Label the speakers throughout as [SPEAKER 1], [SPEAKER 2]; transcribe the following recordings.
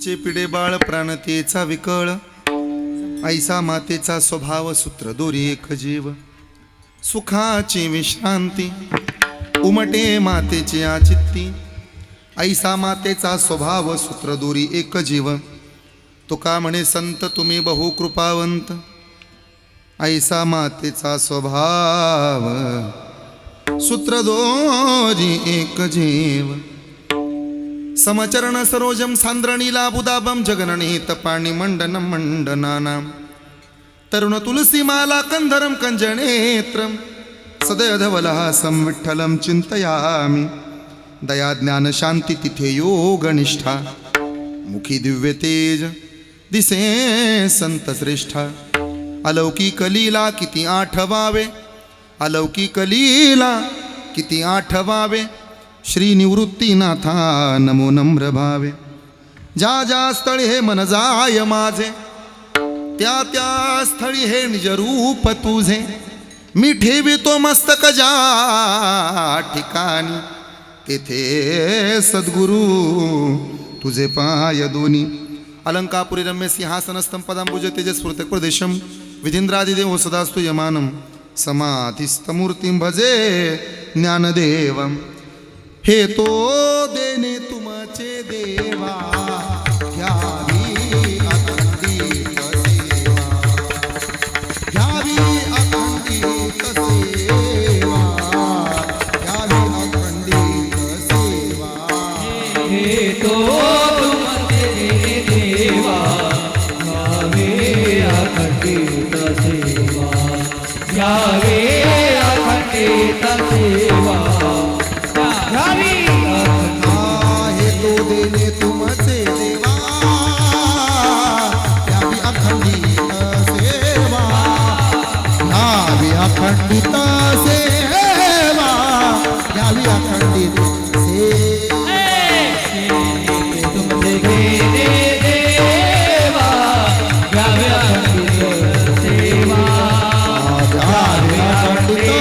[SPEAKER 1] जिचे पिढे बाळ प्राणतेचा विकळ, ऐसा मातेचा स्वभाव सूत्र दोरी एक जीव. सुखाची विश्रांती उमटे मातेची आचित्ती, ऐसा मातेचा स्वभाव सूत्र दोरी एक जीव. तुका म्हणे संत तुम्ही बहु कृपावंत, ऐसा मातेचा स्वभाव सूत्र दोरी एक जीव. समचरण सरोजम सांद्रणीला बुदाबम जगननीत पाणी मंडन मंडनानाम, तरुण तुलसी माला कंधरम कंजनेत्रम, सदयधवलहासं विठ्ठलं चिंतयामि. दया ज्ञान शांती तिथे योग निष्ठा, मुखी दिव्य तेज दिसे संत श्रेष्ठा. अलौकिक लीला किती आठवावे, अलौकिक लीला किती आठवावे. श्री निवृत्तीनाथा नमो नम्र भावे. ज्या ज्या स्थळी हे मन जाय माझे, त्या त्या स्थळी हे निज रूप तुझे. मी ठेवितो मस्तक ज्या ठिकाणी, तेथे सद्गुरु तुझे पाय दोन्ही. अलंकापुरी रम्य सिंहासनस्थं पदांबुज तेजस्फुर्त प्रदेशम, विधींद्रादिदेव सदास्तु यमानं. समाधिस्थमूर्तिं भजे ज्ञानदेवम. हे तो देणे तुमचे देवा, घ्यावी अखंडित सेवा, घ्यावी अखंडित सेवा, घ्यावी अखंडित सेवा.
[SPEAKER 2] हे तो तुमचे देवा, घ्यावे अखंडित सेवा, घ्यावे अखंडित सेवा.
[SPEAKER 1] हे तो देणे तुमचे देवा, घ्यावी अखंडित सेवा, घ्यावी अखंडित सेवा, घ्यावी अखंडित सेवा.
[SPEAKER 2] तुमचे देवा, घ्यावे अखंडित सेवा,
[SPEAKER 1] घ्यावी अखंडित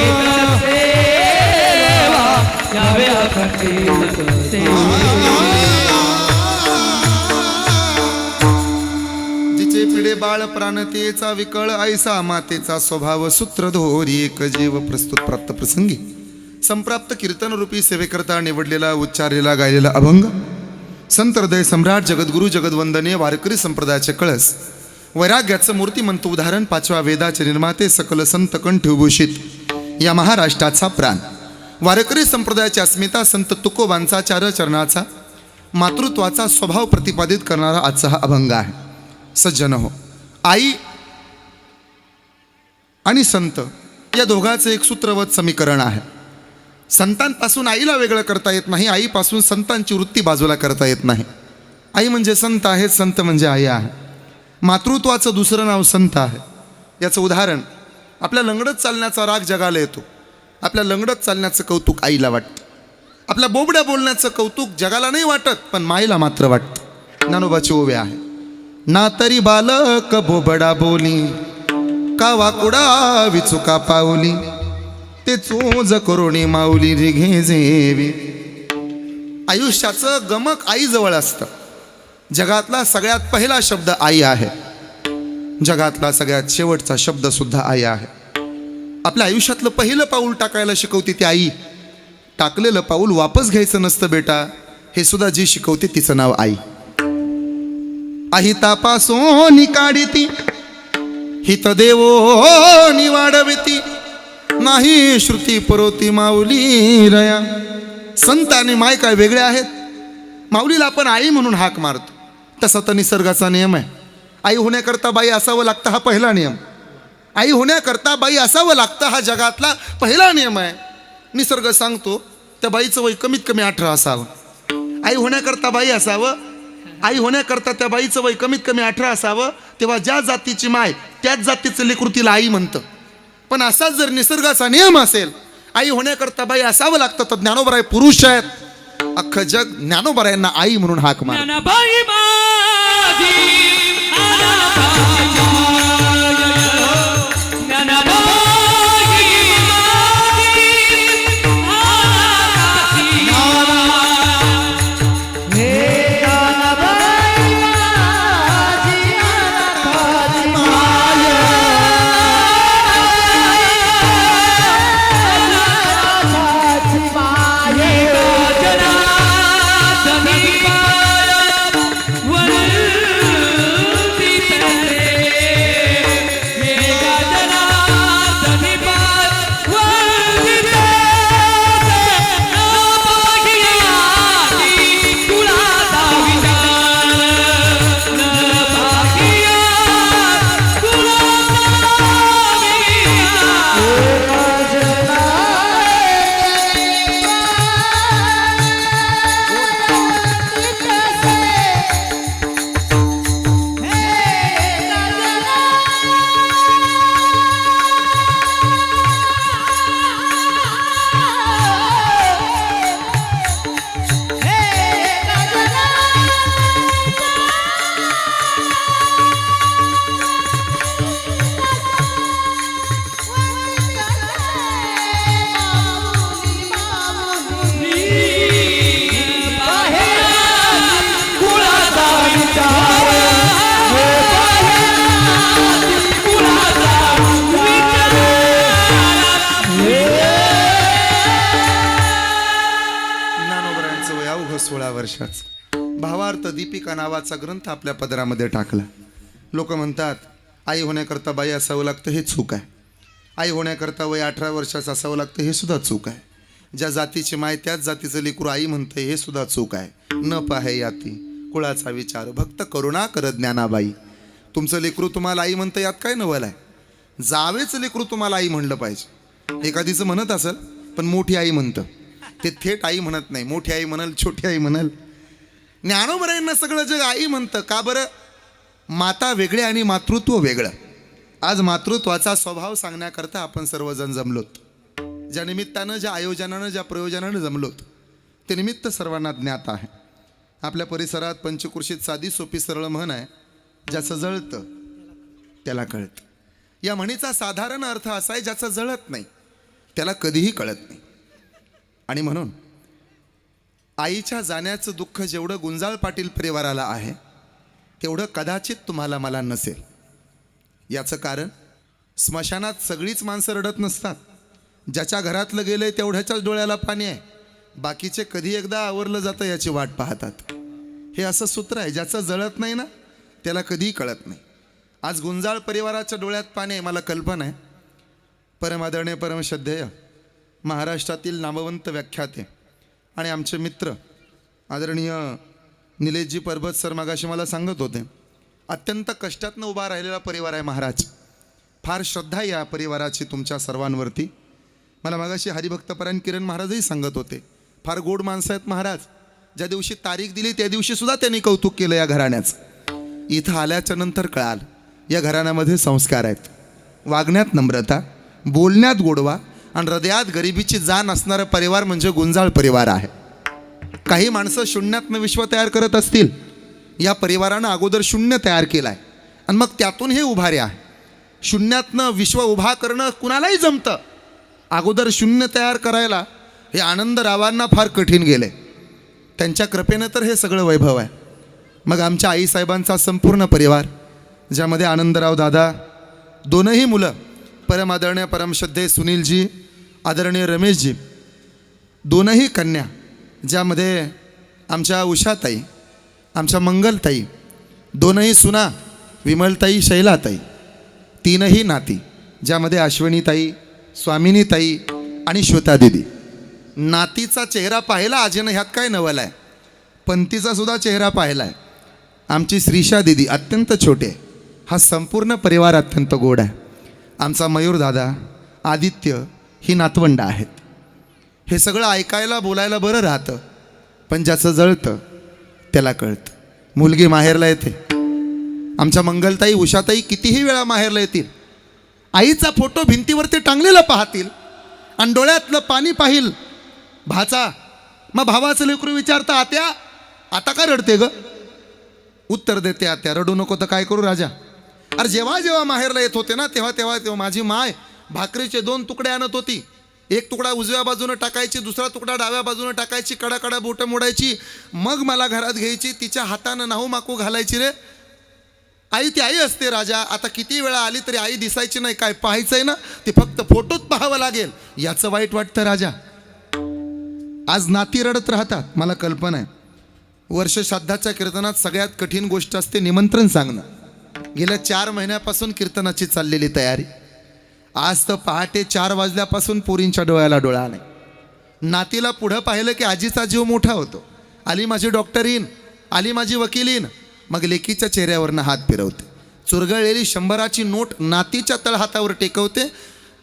[SPEAKER 2] घ्यावे अखंडित सेवा.
[SPEAKER 1] जिचे पिढे बाळ प्राणतेचा विकळ, ऐसा मातेचा स्वभाव सूत्र दोरी एक जीव. प्रस्तुत प्राप्त प्रसंगी संप्राप्त कीर्तन रूपी सेवेकरता निवडलेला उच्चारलेला गायलेला अभंग संत हृदय सम्राट जगद्गुरु जगद्वंदनीय वारकरी संप्रदायाचे कळस, वैराग्याचं मूर्तिमंत उदाहरण, पाचव्या वेदाचे निर्माते, सकल संत कंठभूषित या महाराष्ट्राचा प्राण, वारकरी संप्रदायाची अस्मिता, संत तुकोबांचा चार चरणाचा मातृत्वाचा स्वभाव प्रतिपादित करणारा आजचा हा अभंग आहे. सज्जन हो, आई आणि संत या दोघांचं एक सूत्रवत समीकरण आहे. संतांपासून आईला वेगळं करता येत नाही, आईपासून संतांची वृत्ती बाजूला करता येत नाही. आई म्हणजे संत आहे, संत म्हणजे आई आहे. मातृत्वाचं दुसरं नाव संत आहे. याचं उदाहरण, आपल्या लंगडत चालण्याचा राग जगाला येतो, आपल्या लंगडत चालण्याचं कौतुक आईला वाटतं. आपल्या बोबड्या बोलण्याचं कौतुक जगाला नाही वाटत, पण माईला मात्र वाटतं. ज्ञानोबाची ओवी आहे, ना तरी बालक बोबडा बोली, का वाकुडा विचुका पावली, ते चोज करोणी माऊली रिघे जेवी. आयुष्याचं गमक आईजवळ असतं. जगातला सगळ्यात पहिला शब्द आई आहे, जगातला सगळ्यात शेवटचा शब्द सुद्धा आई आहे. आपल्या आयुष्यातलं पहिलं पाऊल टाकायला शिकवते ती आई. टाकलेलं पाऊल वापस घ्यायचं नसतं बेटा, हे सुद्धा जी शिकवते तिचं नाव आई. अहितापासून काढिती, हित देवो निवाडविती, नाही श्रुती परोती माऊली रया. संत आणि माय काय वेगळे आहेत? माऊलीला आपण आई म्हणून हाक मारतो, तसा तर निसर्गाचा नियम आहे. आई होण्याकरता बाई असावं लागतं, हा पहिला नियम. आई होण्याकरता बाई असावं लागतं, हा जगातला पहिला नियम आहे. निसर्ग सांगतो त्या बाईचं वय कमीत कमी 18 असावं. आई होण्याकरता बाई असावं, आई होण्याकरता त्या बाईचं वय कमीत कमी 18 असावं. तेव्हा ज्या जातीची माय त्याच जातीचं लेकरू तिला आई म्हणतं. पण असाच जर निसर्गाचा नियम असेल, आई होण्याकरता बाई असावं लागतं, तर ज्ञानोबराय पुरुष आहेत. अख्खं जग ज्ञानोबरायांना आई म्हणून हाक मार.
[SPEAKER 2] हे
[SPEAKER 1] वर्षाचं भावार्थ दीपिका नावाचा ग्रंथ आपल्या पदरामध्ये टाकला. लोक म्हणतात आई होण्याकरता बाई असावं लागतं, हे चूक आहे. आई होण्याकरता वय 18 वर्षाचं असावं लागतं, हे सुद्धा चूक आहे. ज्या जातीची माय त्याच जातीचं लेकरू आई म्हणतं, हे सुद्धा चूक आहे. न पाहे याती कुळाचा विचार भक्त करुणा कर ज्ञानाबाई. तुमचं लेकरू तुम्हाला आई म्हणतं यात काय नवल आहे. जावेच लेकरू तुम्हाला आई म्हणलं पाहिजे. एखादीचं म्हणत असेल पण मोठी आई म्हणतं, ते थेट आई म्हणत नाही. मोठी आई म्हणाल, छोटी आई म्हणाल. ज्ञानोबरायांना सगळं जग आई म्हणतं. का बरं? माता वेगळे आणि मातृत्व वेगळं. आज मातृत्वाचा स्वभाव सांगण्याकरता आपण सर्वजण जमलोत. ज्या निमित्तानं, ज्या आयोजनानं, ज्या प्रयोजनानं जमलोत ते निमित्त सर्वांना ज्ञात आहे. आपल्या परिसरात पंचकृषीत साधी सोपी सरळ म्हण आहे, ज्याचं जळतं त्याला कळतं. या म्हणीचा साधारण अर्थ असा आहे, ज्याचं जळत नाही त्याला कधीही कळत नाही. आणि म्हणून आईच्या जाण्याचं दुःख जेवढं गुंजाळ पाटील परिवाराला आहे तेवढं कदाचित तुम्हाला मला नसेल. याचं कारण, स्मशानात सगळीच माणसं रडत नसतात. ज्याच्या घरातलं गेलंय तेवढ्याच्याच डोळ्याला पाणी आहे. बाकीचे कधी एकदा आवरलं जातं याची वाट पाहतात. हे असं सूत्र आहे, ज्याचं जळत नाही ना त्याला कधीही कळत नाही. आज गुंजाळ परिवाराच्या डोळ्यात पाणी आहे. मला कल्पना आहे, परमादरणीय परमश्रद्धेय महाराष्ट्रातील नामवंत व्याख्याते आणि आमचे मित्र आदरणीय निलेशजी परबत सर मागाशी मला सांगत होते, अत्यंत कष्टातनं उभा राहिलेला परिवार आहे महाराज. फार श्रद्धा आहे या परिवाराची तुमच्या सर्वांवरती. मला मागाशी हरिभक्तपरायण किरण महाराजही सांगत होते, फार गोड माणसं आहेत महाराज. ज्या दिवशी तारीख दिली त्या दिवशी सुद्धा त्यांनी कौतुक केलं या घराण्याचं. इथं आल्याच्या नंतर कळाल या घराण्यामध्ये संस्कार आहेत. वागण्यात नम्रता, बोलण्यात गोडवा आणि हृदयात गरिबीची जाण असणारा परिवार म्हणजे गुंजाळ परिवार आहे. काही माणसं शून्यातनं विश्व तयार करत असतील, या परिवारानं अगोदर शून्य तयार केलं आहे आणि मग त्यातून हे उभारे आहे. शून्यातनं विश्व उभा करणं कुणालाही जमतं. अगोदर शून्य तयार करायला हे आनंदरावांना फार कठीण गेले. त्यांच्या कृपेनं तर हे सगळं वैभव आहे. मग आमच्या आईसाहेबांचा संपूर्ण परिवार, ज्यामध्ये आनंदराव दादा, दोनही मुलं परमादरणीय परमश्रद्धेय सुनीलजी, आदरणीय रमेशजी, दोनही कन्या, ज्यामध्ये आमच्या उषाताई, आमच्या मंगलताई, दोनही सुना विमलताई, शैलाताई, तीनही नाती, ज्यामध्ये अश्विनीताई, स्वामिनीताई आणि श्वेतादिदी. नातीचा चेहरा पाहिला आजीनं, ह्यात काय नवल आहे. पंतीचा सुद्धा चेहरा पाहिला आहे. आमची श्रीषा दिदी अत्यंत छोटे. हा संपूर्ण परिवार अत्यंत गोड आहे. आमचा मयूरदादा, आदित्य ही नातवंड आहेत. हे सगळं ऐकायला बोलायला बरं राहतं, पण ज्याचं जळतं त्याला कळतं. मुलगी माहेरला येते. आमच्या मंगलताई, उषाताई कितीही वेळा माहेरला येतील, आईचा फोटो भिंतीवरती टांगलेला पाहतील आणि डोळ्यातलं पाणी पाहिल भाचा. मग भावाचं लेकरू विचारतं, आत्या आता का रडते ग? उत्तर देते, आत्या रडू नको तर काय करू राजा. अरे जेव्हा जेव्हा माहेरला येत होते ना तेव्हा माझी माय भाकरीचे 2 तुकडे आणत होती. एक तुकडा उजव्या बाजूनं टाकायची, दुसरा तुकडा डाव्या बाजूनं टाकायची, कडा बोटं मोडायची, मग मला घरात घ्यायची. तिच्या हातानं नाहू माकू घालायची. रे आई ती आई असते राजा. आता किती वेळा आली तरी आई दिसायची नाही. काय पाहायचंय ना, ते फक्त फोटोत पाहावं लागेल, याचं वाईट वाटतं राजा. आज नाती रडत राहतात. मला कल्पना आहे, वर्ष श्राद्धाच्या कीर्तनात सगळ्यात कठीण गोष्ट असते निमंत्रण सांगणं. गेल्या 4 महिन्यापासून कीर्तनाची चाललेली तयारी. आज तर पहाटे 4 वाजल्यापासून पोरींच्या डोळ्याला डोळा नाही. नातीला पुढं पाहिलं की आजीचा जीव मोठा होतो. आली माझी डॉक्टरीन, आली माझी वकिलीन. मग लेकीच्या चेहऱ्यावरनं हात फिरवते. चुरगळलेली 100ची नोट नातीच्या तळहातावर टेकवते.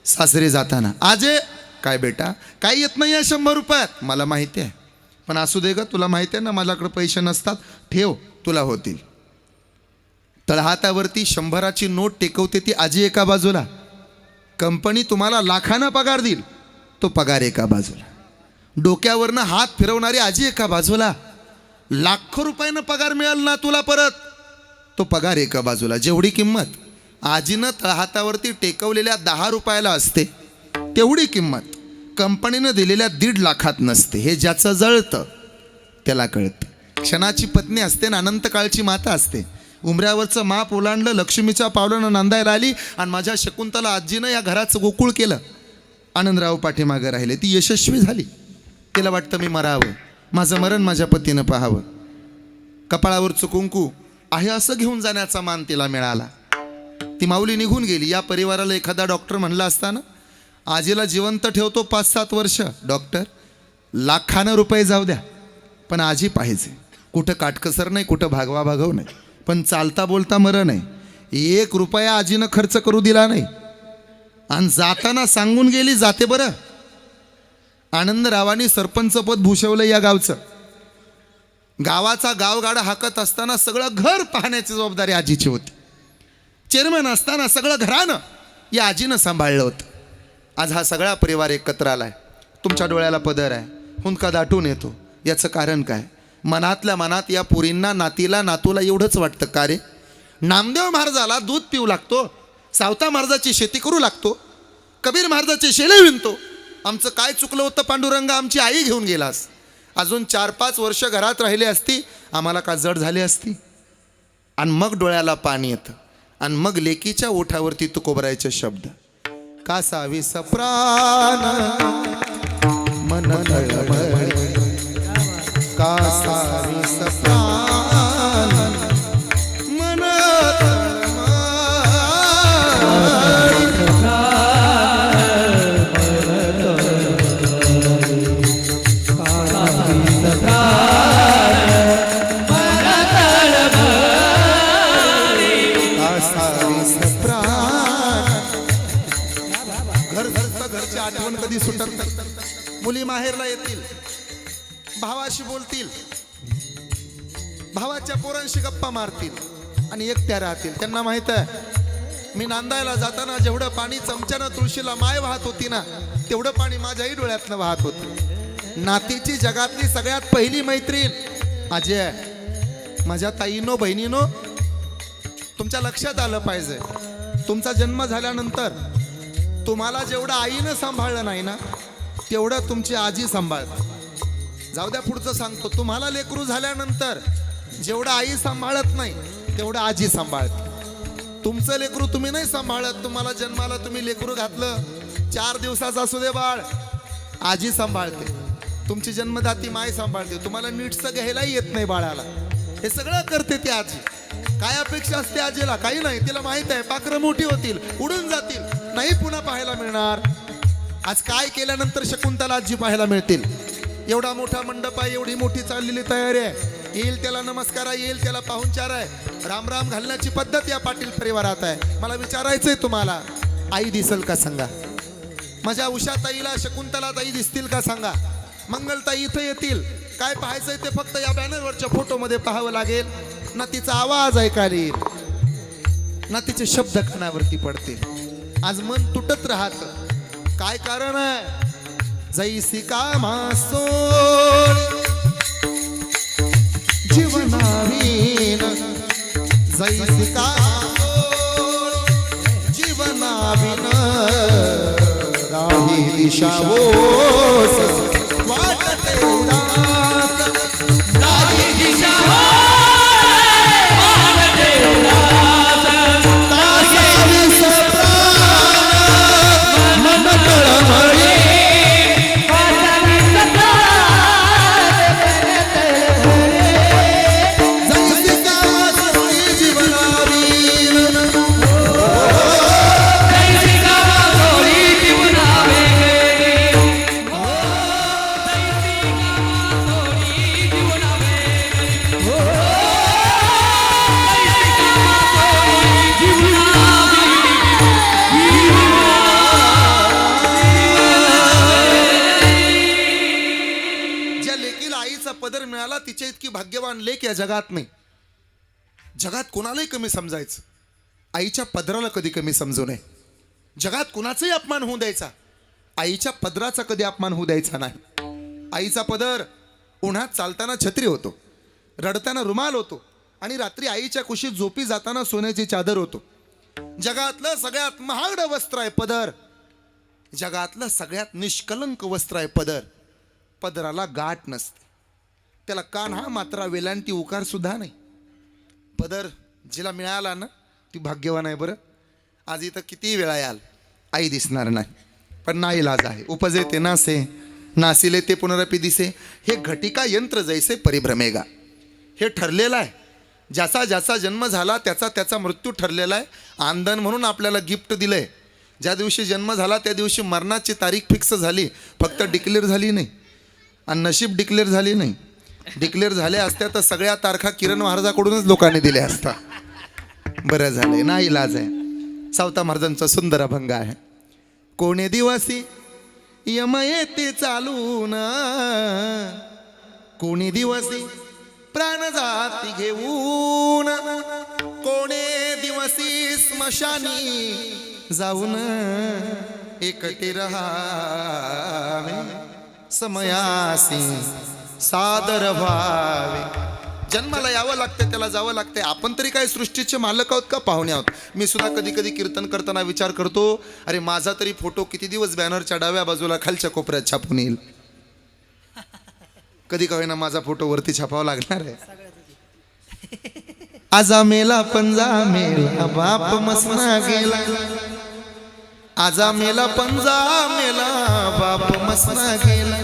[SPEAKER 1] सासरी जाताना, आजे काय बेटा काय येत नाही आहे 100 रुपयात? मला माहिती आहे, पण असू दे ग, तुला माहिती आहे ना माझ्याकडे पैसे नसतात, ठेव तुला होतील. तळहातावरती 100ची नोट टेकवते ती आजी एका बाजूला. कंपनी तुम्हाला लाखानं पगार देईल, तो पगार एका बाजूला. डोक्यावरनं हात फिरवणारी आजी एका बाजूला. लाखो रुपयानं पगार मिळाल ना तुला परत, तो पगार एका बाजूला. जेवढी किंमत आजीनं तळहातावरती टेकवलेल्या 10 रुपयाला असते, तेवढी किंमत कंपनीनं दिलेल्या 1.5 लाखात नसते. हे ज्याचं जळतं त्याला कळतं. क्षणाची पत्नी असते ना अनंतकाळची माता असते. उमऱ्यावरचं माप ओलांडलं, लक्ष्मीच्या पावलानं नांदायला आली आणि माझ्या शकुंतला आजीनं या घराचं गोकुळ केलं. आनंदराव पाठीमागं राहिले. ती यशस्वी झाली. तिला वाटतं मी मरावं. माझं मरण माझ्या पतीनं पाहावं. कपाळावरचं कुंकू आहे असं घेऊन जाण्याचा मान तिला मिळाला. ती माऊली निघून गेली. या परिवाराला एखादा डॉक्टर म्हणला असताना आजीला जिवंत ठेवतो 5-7 वर्ष, डॉक्टर लाखानं रुपये जाऊ द्या पण आजी पाहिजे. कुठं काटकसर नाही, कुठं भागवा भागव नाही, पण चालता बोलता मरण नाही. 1 रुपया आजीनं खर्च करू दिला नाही. आणि जाताना सांगून गेली, जाते बरं. आनंदरावांनी सरपंच पद भूषवलं या गावचं. गावाचा गावगाडा हाकत असताना सगळं घर पाहण्याची जबाबदारी आजीची होती. चेअरमन असताना सगळं घरानं या आजीनं सांभाळलं होतं. आज हा सगळा परिवार एकत्र आलाय. तुमच्या डोळ्याला पदर आहे, हुंदका दाटून येतो. याचं कारण काय? मनातल्या मनात या पुरींना, नातीला, नातूला एवढंच वाटतं का रे, नामदेव महाराजाला दूध पिऊ लागतो, सावता महाराजाची शेती करू लागतो, कबीर महाराजाचे शेले विणतो. आमचं काय चुकलं होतं पांडुरंगा, आमची आई घेऊन गेलास. अजून 4-5 वर्ष घरात राहिली असती, आम्हाला का जड झाली असती. आणि मग डोळ्याला पाणी येतं. आणि मग लेकीच्या ओठावरती तुकोबरायचे शब्द, का सावी सप्राण मन तळमळे, का सावी सप्राण मन घरची आठवण कधी सुटत नाही. मुली माहेरला येतील, भावाशी बोलतील, भावाच्या पोरांशी गप्पा मारतील आणि एकट्या राहतील. त्यांना माहित आहे मी नांदायला जाताना जेवढं पाणी चमच्यानं तुळशीला माय वाहत होती ना, तेवढं पाणी माझ्याही डोळ्यातनं वाहत होतं. नातीची जगातली सगळ्यात पहिली मैत्रीण आजी आहे. माझ्या ताईनो, बहिणीनो, तुमच्या लक्षात आलं पाहिजे, तुमचा जन्म झाल्यानंतर तुम्हाला जेवढं आईनं सांभाळलं नाही ना, तेवढं तुमची आजी सांभाळते. जाऊ द्या, पुढचं सांगतो. तुम्हाला लेकरू झाल्यानंतर जेवढं आई सांभाळत नाही, तेवढं आजी सांभाळते. तुमचं लेकरू तुम्ही नाही सांभाळत, तुम्हाला जन्माला तुम्ही लेकरू घातलं, 4 दिवसाचा असू दे बाळ, आजी सांभाळते. तुमची जन्मदाती माय सांभाळते. तुम्हाला नीटचं घ्यायलाही येत नाही बाळाला, हे सगळं करते ती आजी. काय अपेक्षा असते आजीला? काही नाही. तिला माहित आहे पाखरं मोठी होतील, उडून जातील, नाही पुन्हा पाहायला मिळणार. आज काय केल्यानंतर शकुंतला आजी पाहायला मिळतील? एवढा मोठा मंडप आहे, एवढी मोठी चाललेली तयारी आहे, येईल त्याला नमस्कार आहे, येईल त्याला पाहुणचार आहे, राम राम घालण्याची पद्धत या पाटील परिवारात आहे. मला विचारायचंय तुम्हाला, आई दिसेल का सांगा? माझ्या उषाताईला, शकुंतलाताई दिसतील का सांगा? मंगलताई इथं येतील. काय पाहायचंय ते फक्त या बॅनरवरच्या फोटोमध्ये पाहावं लागेल ना. तिचा आवाज ऐकायला येईल ना, तिचे शब्द कानावरती पडतील. आज मन तुटत राहत. काय कारण आहे? जैसी का मासोळ जीवनावीन, जैसी का मासोळ जीवनावीन, राही दिशा ओस वाटते उदास, राही दिशा पदर मिळाला, तिच्या इतकी भाग्यवान लेक या जगात नाही. जगात कोणालाही कमी समजायचं, आईच्या पदराला कधी कमी समजू नये. जगात कोणाचाही अपमान होऊ द्यायचा, आईच्या पदराचा कधी अपमान होऊ द्यायचा नाही. आईचा पदर उन्हात चालताना छत्री होतो, रडताना रुमाल होतो, आणि रात्री आईच्या कुशीत झोपी जाताना सोन्याची चादर होतो. जगातलं सगळ्यात महागडं वस्त्र आहे पदर. जगातलं सगळ्यात निष्कलंक वस्त्र आहे पदर. पदराला गाठ नसते, त्याला कान्हा मात्रा वेलांटी उकार सुद्धा नाही. पदर जिला मिळाला ना, ती भाग्यवान आहे बरं. आज इथं किती वेळा याल, आई दिसणार नाही, पण नाईलाज आहे. उपजे ते नासे नासिले ते पुनरपि दिसे, हे घटिका यंत्र जैसे परिभ्रमेगा. हे ठरलेलं आहे. ज्याचा ज्याचा जन्म झाला त्याचा त्याचा मृत्यू ठरलेला आहे. आंदन म्हणून आपल्याला गिफ्ट दिलं आहे. ज्या दिवशी जन्म झाला त्या दिवशी मरणाची तारीख फिक्स झाली, फक्त डिक्लेअर झाली नाही आणि नशीब डिक्लेअर झाली नाही. डिक्लेअर झाल्या असत्या तर सगळ्या तारखा किरण महाराजाकडूनच लोकांनी दिल्या असता. बरं झालंय, नाही इलाज आहे. सावता महाराजांचा सुंदर अभंग आहे. कोणे दिवसी यम येते चालून, कोणी दिवसी प्राण जाती घेऊन, कोणे दिवसी स्मशानी जाऊन एकटे रहावे, समयासी सादर व्हावे. जन्माला यावं लागतं, त्याला जावं लागतं. आपण तरी काय सृष्टीचे मालक आहोत का पाहुणे आहोत? मी सुद्धा कधी कधी कीर्तन करताना विचार करतो, अरे माझा तरी फोटो किती दिवस बॅनरच्या डाव्या बाजूला खालच्या कोपऱ्यात छापून येईल. कधी का होईना माझा फोटो वरती छापावा लागणार आहे. आजा मेला पंजा मेला बाप मसना गेला, आजा मेला पंजा मेला बाप मसना गेला.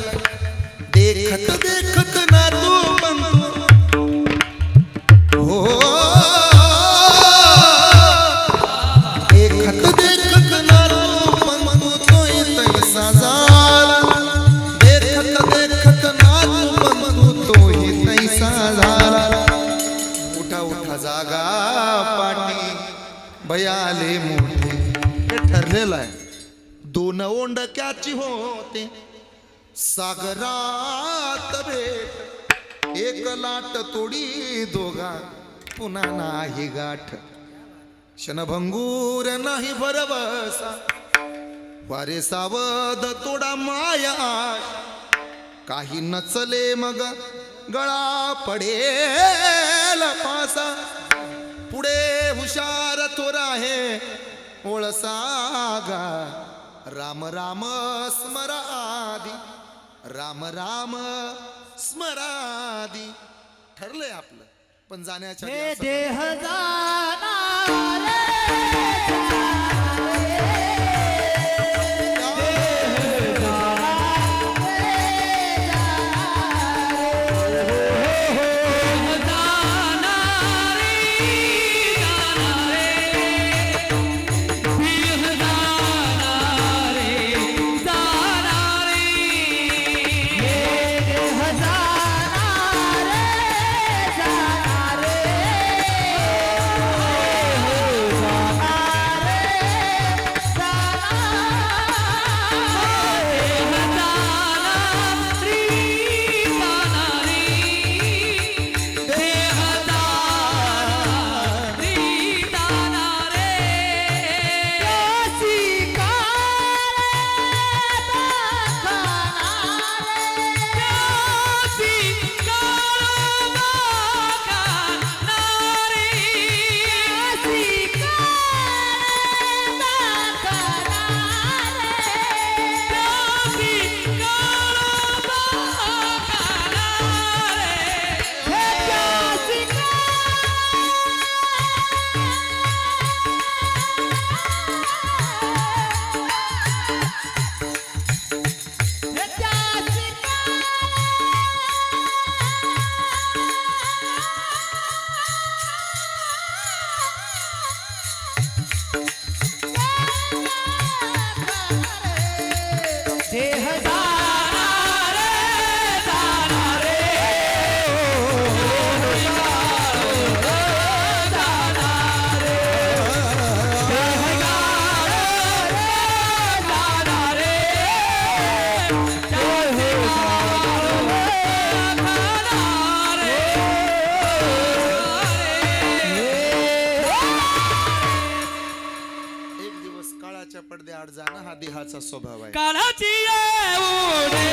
[SPEAKER 1] देखत देखत ना तू बनतो हो, देखत देखत ना तू बनतो तोय तैसा झाला, देखत देखत ना तू बनतो तोय तैसा झाला. उठा उठा जागा पाठी भयाले मोठे. हे ठरलेलं आहे. दोन ओंडक्याची होते सागरात भेट, एक लाट तोडी दोघा पुन्हा नाही गाठ. क्षणभंगूर नाही भरवसा, वारे सावध तोडा माया. काही नचले मग गळा पडेल पासा, पुढे हुशार थोर आहे ओळसागा. राम राम स्मरादी, राम राम स्मरादी. ठरलंय आपलं, पण जाण्याच्या
[SPEAKER 2] हे
[SPEAKER 1] दिवसात
[SPEAKER 2] देह जाणार
[SPEAKER 1] पडद्याआड जाणं हा देहाचा स्वभाव आहे.
[SPEAKER 2] काळाची येऊने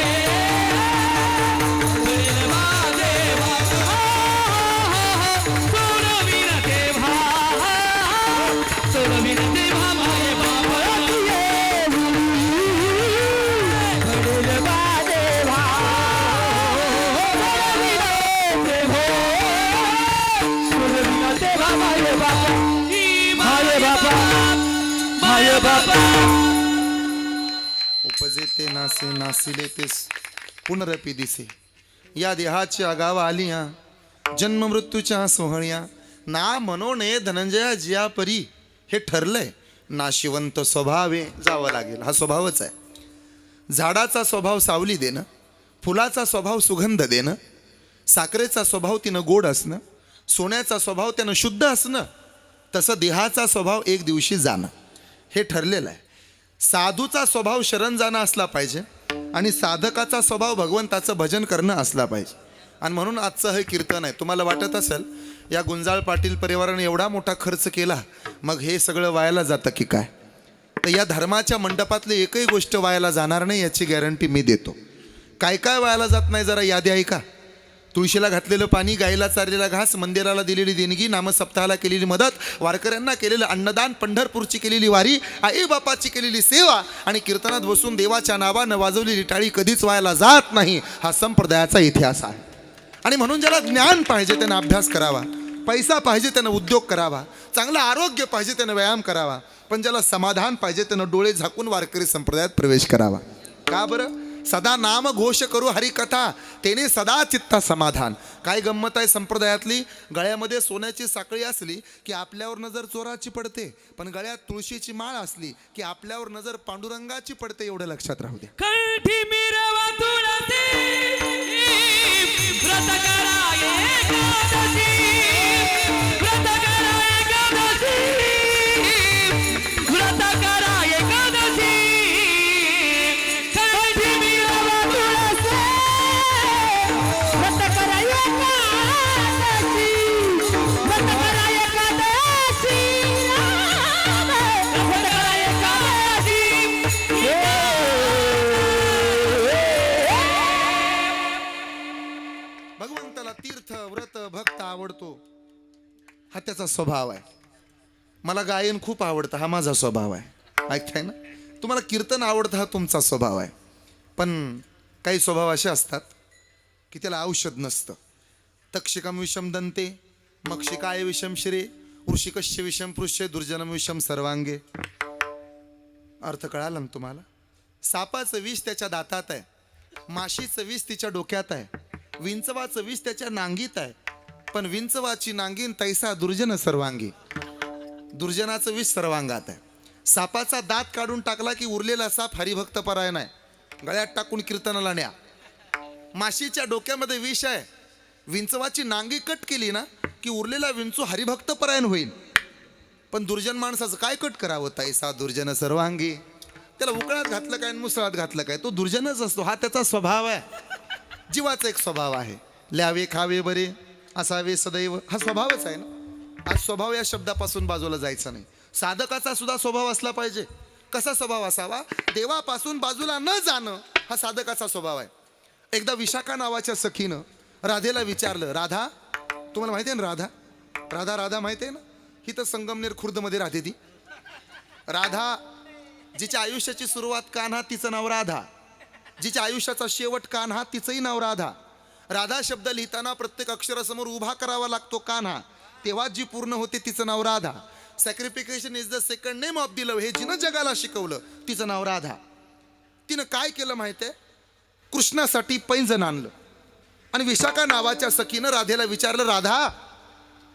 [SPEAKER 1] उपजे नासिले ते नासे नासिले ते पुनरपी दिसे. या देहाच्या गावा आलिया जन्म मृत्यूच्या सोहळ्या ना मनोने धनंजया जिया परी. हे ठरलंय नाशिवंत स्वभावे जावं लागेल. हा स्वभावच आहे. झाडाचा स्वभाव सावली देणं, फुलाचा स्वभाव सुगंध देणं, साखरेचा स्वभाव तिनं गोड असणं, सोन्याचा स्वभाव त्यानं शुद्ध असणं, तसं देहाचा स्वभाव एक दिवशी जाणं हे ठरलेलं आहे. साधूचा स्वभाव शरण जाणं असला पाहिजे आणि साधकाचा स्वभाव भगवंताचं भजन करणं असला पाहिजे. आणि म्हणून आजचं हे कीर्तन आहे. तुम्हाला वाटत असेल या गुंजाळ पाटील परिवाराने एवढा मोठा खर्च केला, मग हे सगळं वायाला जातं की काय? तर या धर्माच्या मंडपातली एकही गोष्ट वायाला जाणार नाही याची गॅरंटी मी देतो. काय काय वायाला जात नाही जरा यादी ऐका. तुळशीला घातलेलं पाणी, गाईला चारलेला घास, मंदिराला दिलेली देणगी, नामसप्ताहाला केलेली मदत, वारकऱ्यांना केलेलं अन्नदान, पंढरपूरची केलेली वारी, आई बापाची केलेली सेवा आणि कीर्तनात बसून देवाच्या नावानं वाजवलेली टाळी कधीच वायाला जात नाही. हा संप्रदायाचा इतिहास आहे. आणि म्हणून ज्याला ज्ञान पाहिजे त्यानं अभ्यास करावा, पैसा पाहिजे त्यानं उद्योग करावा, चांगलं आरोग्य पाहिजे त्यानं व्यायाम करावा, पण ज्याला समाधान पाहिजे त्यानं डोळे झाकून वारकरी संप्रदायात प्रवेश करावा. का बरं? सदा नाम घोष करू हरिकथा तेने सदा चित्ता समाधान. काय गंमत आहे संप्रदायातली. गळ्यामध्ये सोन्याची साखळी असली की आपल्यावर नजर चोराची पडते, पण गळ्यात तुळशीची माळ असली की आपल्यावर नजर पांडुरंगाची पडते. एवढं लक्षात राहू द्या.
[SPEAKER 2] कंठी मिरवा तुळसी व्रत करा एकादशी, व्रत करा एकादशी, व्रत करा एकादशी. कंठी मिरवा तुळसी व्रत करा एकादशी, व्रत करा एकादशी, व्रत करा एकादशी.
[SPEAKER 1] भगवंताला तीर्थ व्रत भक्त आवडतो, हा त्याचा स्वभाव आहे. मला गायन खूप आवडतं, हा माझा स्वभाव आहे. ऐकताय ना? तुम्हाला कीर्तन आवडतं, हा तुमचा स्वभाव आहे. पण काही स्वभाव असे असतात की त्याला औषध नसतं. तक्षिकम विषम दंते, मक्षिकाय विषम शिरे, वृषिकस्य विषम पृष्ठे, दुर्जनम विषम सर्वांगे. अर्थ कळाला ना तुम्हाला? सापाचं विष त्याच्या दातात आहे, माशीचं विष तिच्या डोक्यात आहे, विंचवाचं विष त्याच्या नांगीत आहे, पण विंचवाची नांगीन तैसा दुर्जन सर्वांगी. दुर्जनाचं विष सर्वांगात आहे. सापाचा दात काढून टाकला की उरलेला साप हरिभक्त परायण आहे, गळ्यात टाकून कीर्तनाला न्या. माशीच्या डोक्यामध्ये विष आहे, विंचवाची नांगी कट केली ना की उरलेला विंचू हरिभक्त परायण होईल. पण दुर्जन माणसाचं काय कट करावं? तैसा दुर्जन सर्वांगी. त्याला उकळात घातलं काय मुसळात घातलं काय, तो दुर्जनच असतो. हा त्याचा स्वभाव आहे. जीवाचा एक स्वभाव आहे. ल्यावे खावे बरे असावे सदैव, हा स्वभावच आहे ना. आज स्वभाव या शब्दापासून बाजूला जायचं नाही. साधकाचा सुद्धा स्वभाव असला पाहिजे. कसा स्वभाव असावा? देवापासून बाजूला न जाणं, हा साधकाचा स्वभाव आहे. एकदा विशाखा नावाच्या सखीनं राधेला विचारलं, राधा तुम्हाला माहिती आहे ना? राधा राधा राधा माहिती आहे ना? ही तर संगमनेर खुर्दमध्ये राहते ती राधा. जिच्या आयुष्याची सुरुवात कान्हा, तिचं नाव राधा. जिच्या आयुष्याचा शेवट कान्हा, तिचंही नाव राधा. राधा शब्द लिहिताना प्रत्येक अक्षरासमोर उभा करावा लागतो कान्हा, तेव्हा जी पूर्ण होते तिचं नाव Radha. Sacrification is the second name of the love, हे जिनं जगाला शिकवलं तिचं नाव राधा. तिनं काय केलं माहिती आहे? कृष्णासाठी पैंजण आणलं आणि विशाखा नावाच्या सखीनं राधेला विचारलं, राधा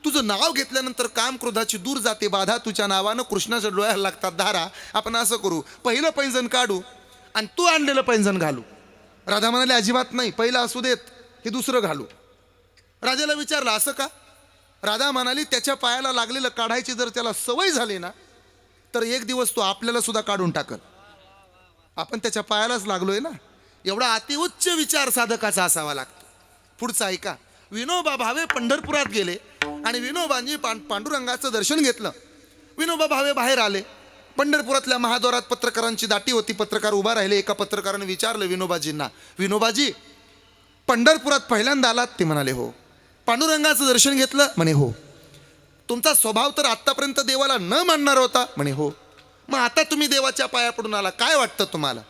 [SPEAKER 1] तुझं नाव घेतल्यानंतर काम क्रोधाची दूर जाते बाधा, तुझ्या नावानं कृष्णाच्या डोळ्याला लागतात धारा. आपण असं करू, पहिलं पैंजण काढू आणि तू आणलेलं पैंजण घालू. राधा म्हणाले, अजिबात नाही, पहिलं असू देत, हे दुसरं घालू. राजाला विचारलं, असं का? राधा म्हणाली, त्याच्या पायाला लागलेलं काढायची जर त्याला सवय झाली ना तर एक दिवस तो आपल्याला सुद्धा काढून टाकल. आपण त्याच्या पायालाच लागलोय ना. एवढा अतिउच्च विचार साधकाचा असावा लागतो. पुढचा ऐका. विनोबा भावे पंढरपुरात गेले आणि विनोबांनी पांडुरंगाचं दर्शन घेतलं. विनोबा भावे बाहेर आले. पंढरपुरातल्या महाद्वारात पत्रकारांची दाटी होती. पत्रकार उभा राहिले. एका पत्रकाराने विचारलं विनोबाजींना, विनोबाजी पंढरपुरात पहिल्यांदा आलात? ते म्हणाले हो. पांडुरंगाचं दर्शन घेतलं? म्हणे हो. तुमचा स्वभाव तर आत्तापर्यंत देवाला न मानणार होता? म्हणे हो. मग आता तुम्ही देवाच्या पाया पडून आला, काय वाटतं तुम्हाला?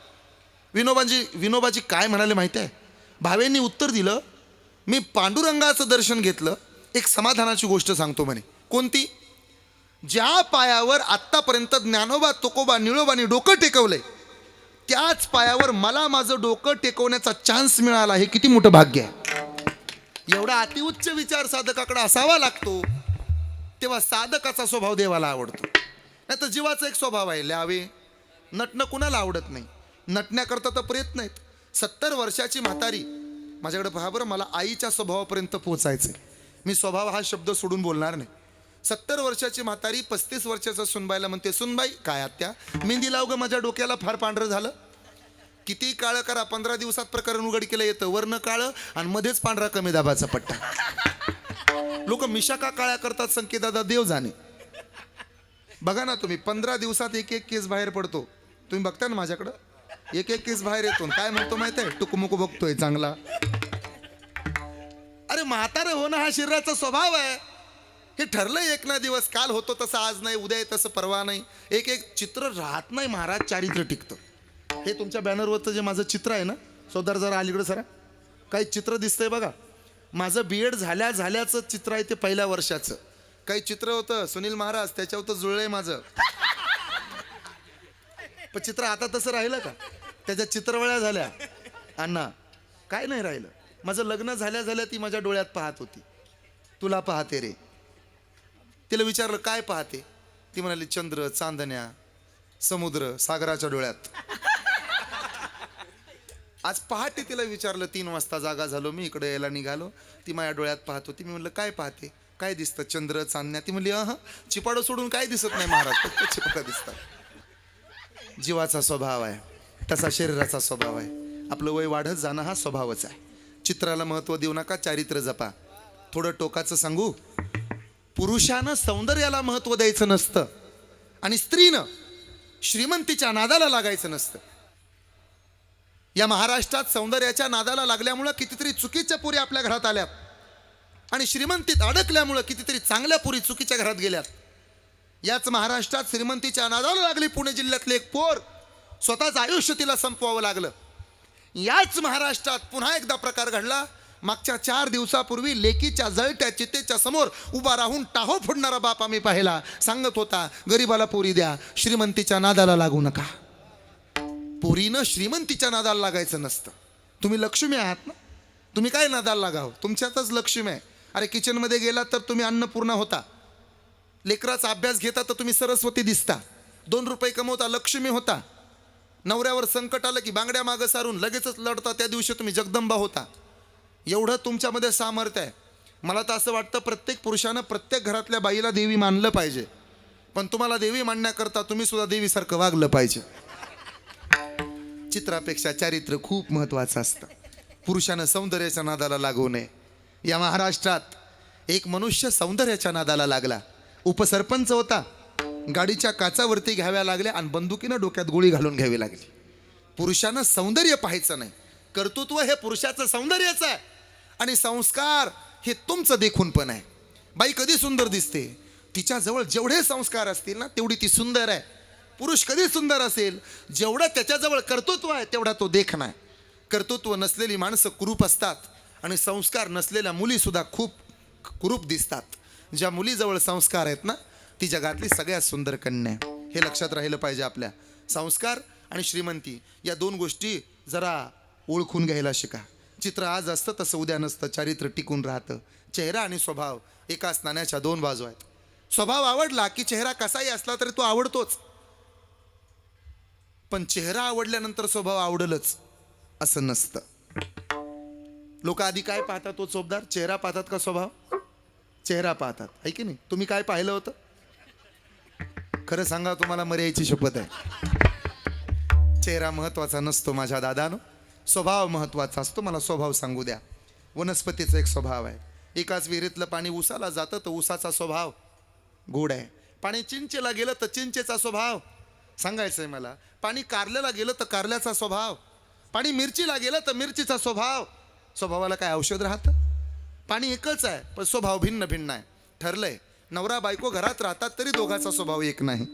[SPEAKER 1] विनोबाजी काय म्हणाले माहिती आहे? भावेंनी उत्तर दिलं, मी पांडुरंगाचं दर्शन घेतलं, एक समाधानाची गोष्ट सांगतो म्हणे. कोणती? ज्या पायावर आत्तापर्यंत ज्ञानोबा तुकोबा निळोबानी डोकं टेकवलंय त्याच पायावर मला माझं डोकं टेकवण्याचा चान्स मिळाला, हे किती मोठं भाग्य आहे. एवढा अतिउच्च विचार साधकाकडे असावा लागतो, तेव्हा साधकाचा स्वभाव देवाला आवडतो. नाही तर जीवाचा एक स्वभाव आहे, ल्यावे नटणं कुणाला आवडत नाही. नटण्याकरता तर प्रयत्न आहेत. 70 वर्षाची म्हातारी माझ्याकडे पहा बरं, मला आईच्या स्वभावापर्यंत पोहोचायचं आहे. मी स्वभाव हा शब्द सोडून बोलणार नाही. 70 वर्षाची म्हातारी 35 वर्षाचा सुनबाईला म्हणते, सुनबाई काय आत्या मेहंदी लाव ग, माझ्या डोक्याला फार पांढरं झालं. किती काळं करा, 15 दिवसात प्रकरण उघडकीला येतं. वरनं काळं आणि मध्येच पांढरा कमी दाबाचा पट्टा. लोक मिशा का काळ्या करतात संकेत दादा देव जाणे. बघा ना तुम्ही, 15 दिवसात एक एक केस बाहेर पडतो. तुम्ही बघता ना माझ्याकडं, एक एक केस बाहेर येतो. काय म्हणतो माहिती आहे, टुकमुक बघतोय चांगला. अरे म्हातारं होणं हा शरीराचा स्वभाव आहे. हे ठरलंय एक ना दिवस, काल होतो तसं आज नाही, उद्या तसं परवा नाही. एक एक चित्र राहत नाही महाराज, चारित्र्य टिकतं. हे तुमच्या बॅनरवरचं जे माझं चित्र आहे ना, सोदार जरा अलीकडे सरा, काही चित्र दिसतंय बघा. माझं बीएड झाल्याचं चित्र आहे, ते पहिल्या वर्षाचं. काही चित्र होतं सुनील महाराज, त्याच्यावर तर जुळलंय माझं. पण चित्र आता तसं राहिलं का? त्याच्या चित्रवळ्या झाल्या अण्णा, काय नाही राहिलं. माझं लग्न झाल्या ती माझ्या डोळ्यात पाहत होती. तुला पाहते रे. तिला विचारलं काय पाहते, ती म्हणाली चंद्र, चांदण्या, समुद्र, सागराच्या डोळ्यात. आज पहाटे तिला विचारलं, 3 वाजता जागा झालो मी, इकडे यायला निघालो, ती माझ्या डोळ्यात पाहत होती. मी म्हणलं काय पाहते, काय दिसतं, चंद्र चांदण्या. ती म्हणली चिपाडं सोडून काय दिसत नाही महाराज, फक्त चिपटा दिसतात. जीवाचा स्वभाव आहे तसा शरीराचा स्वभाव आहे. आपलं वय वाढत जाणं हा स्वभावच आहे. चित्राला महत्त्व देऊ नका, चारित्र्य जपा. थोडं टोकाचं सांगू, पुरुषानं सौंदर्याला महत्त्व द्यायचं नसतं आणि स्त्रीनं श्रीमंतीच्या नादाला लागायचं नसतं. या महाराष्ट्रात सौंदर्याच्या नादाला लागल्यामुळं कितीतरी चुकीच्या पुरी आपल्या घरात आल्यात आणि श्रीमंतीत अडकल्यामुळं कितीतरी चांगल्या पुरी चुकीच्या घरात गेल्यात. याच महाराष्ट्रात श्रीमंतीच्या नादाला लागली पुणे जिल्ह्यातले एक पोर, स्वतःच आयुष्य तिला संपवावं लागलं. याच महाराष्ट्रात पुन्हा एकदा प्रकार घडला. मागच्या 4 दिवसापूर्वी लेकीच्या जळत्या चितेच्या समोर उभा राहून टाहो फोडणारा बाप आम्ही पाहिला. सांगत होता, गरीबाला पोरी द्या, श्रीमंतीच्या नादाला लागू नका. पोरीनं श्रीमंतीच्या नादाला लागायचं नसतं. तुम्ही लक्ष्मी आहात ना, तुम्ही काय नादाला लागावं, तुमच्यातच लक्ष्मी आहे. अरे किचनमध्ये गेलात तर तुम्ही अन्नपूर्णा होता, लेकराचा अभ्यास घेता तर तुम्ही सरस्वती दिसता, 2 रुपये कमवता लक्ष्मी होता, नवऱ्यावर संकट आलं की बांगड्या मागं सारून लगेचच लढता, त्या दिवशी तुम्ही जगदंबा होता. एवढं तुमच्यामध्ये सामर्थ्य आहे. मला तर असं वाटतं प्रत्येक पुरुषानं प्रत्येक घरातल्या बाईला देवी मानलं पाहिजे. पण तुम्हाला देवी मानण्याकरता तुम्ही सुद्धा देवीसारखं वागलं पाहिजे. चित्रापेक्षा चारित्र्य खूप महत्त्वाचं असतं. पुरुषानं सौंदर्याच्या नादाला लागू नये. या महाराष्ट्रात एक मनुष्य सौंदर्याच्या नादाला लागला. उपसरपंच होता, गाडीच्या काचावरती घ्याव्या लागल्या आणि बंदुकीनं डोक्यात गोळी घालून घ्यावी लागली. पुरुषानं सौंदर्य पाहायचं नाही, कर्तृत्व हे पुरुषाचं सौंदर्याचं आहे आणि संस्कार हे तुमचं देखून पण आहे. बाई कधी सुंदर दिसते, तिच्याजवळ जेवढे संस्कार असतील ना तेवढी ती सुंदर आहे. पुरुष कधी सुंदर असेल, जेवढं त्याच्याजवळ कर्तृत्व आहे तेवढा तो देखणा आहे. कर्तृत्व नसलेली माणसं कुरूप असतात आणि संस्कार नसलेल्या मुलीसुद्धा खूप कुरूप दिसतात. ज्या मुलीजवळ संस्कार आहेत ना ती जगातली सगळ्यात सुंदर कन्या आहे. हे लक्षात राहिलं पाहिजे. आपल्या संस्कार आणि श्रीमंती या 2 गोष्टी जरा ओळखून घ्यायला शिका. चित्र आज असतं तसं उद्या नसतं. चारित्र्य टिकून राहतं. चेहरा आणि स्वभाव एकाच नाण्याच्या 2 बाजू आहेत. स्वभाव आवडला की चेहरा कसाही असला तरी तो आवडतोच, पण चेहरा आवडल्यानंतर स्वभाव आवडलच असं नसतं. लोक आधी काय पाहतात, तो चोपदार चेहरा पाहतात का स्वभाव? चेहरा पाहतात, आहे की नाही? तुम्ही काय पाहिलं होतं? खरं सांगा, तुम्हाला मर्यायची शपथ आहे. चेहरा महत्वाचा नसतो माझ्या दादानो, स्वभाव महत्वाचा असतो. मला स्वभाव सांगू द्या. वनस्पतीचा एक स्वभाव आहे. एकाच विहिरीतलं पाणी उसाला जातं तर उसाचा स्वभाव गोड आहे. पाणी चिंचेला गेलं तर चिंचेचा स्वभाव सांगायचं आहे मला. पाणी कारल्याला गेलं तर कारल्याचा स्वभाव, पाणी मिरचीला गेलं तर मिरचीचा स्वभाव. स्वभावाला काय औषध राहतं? पाणी एकच आहे पण स्वभाव भिन्न भिन्न आहे. ठरलंय, नवरा बायको घरात राहतात तरी दोघांचा स्वभाव एक नाही.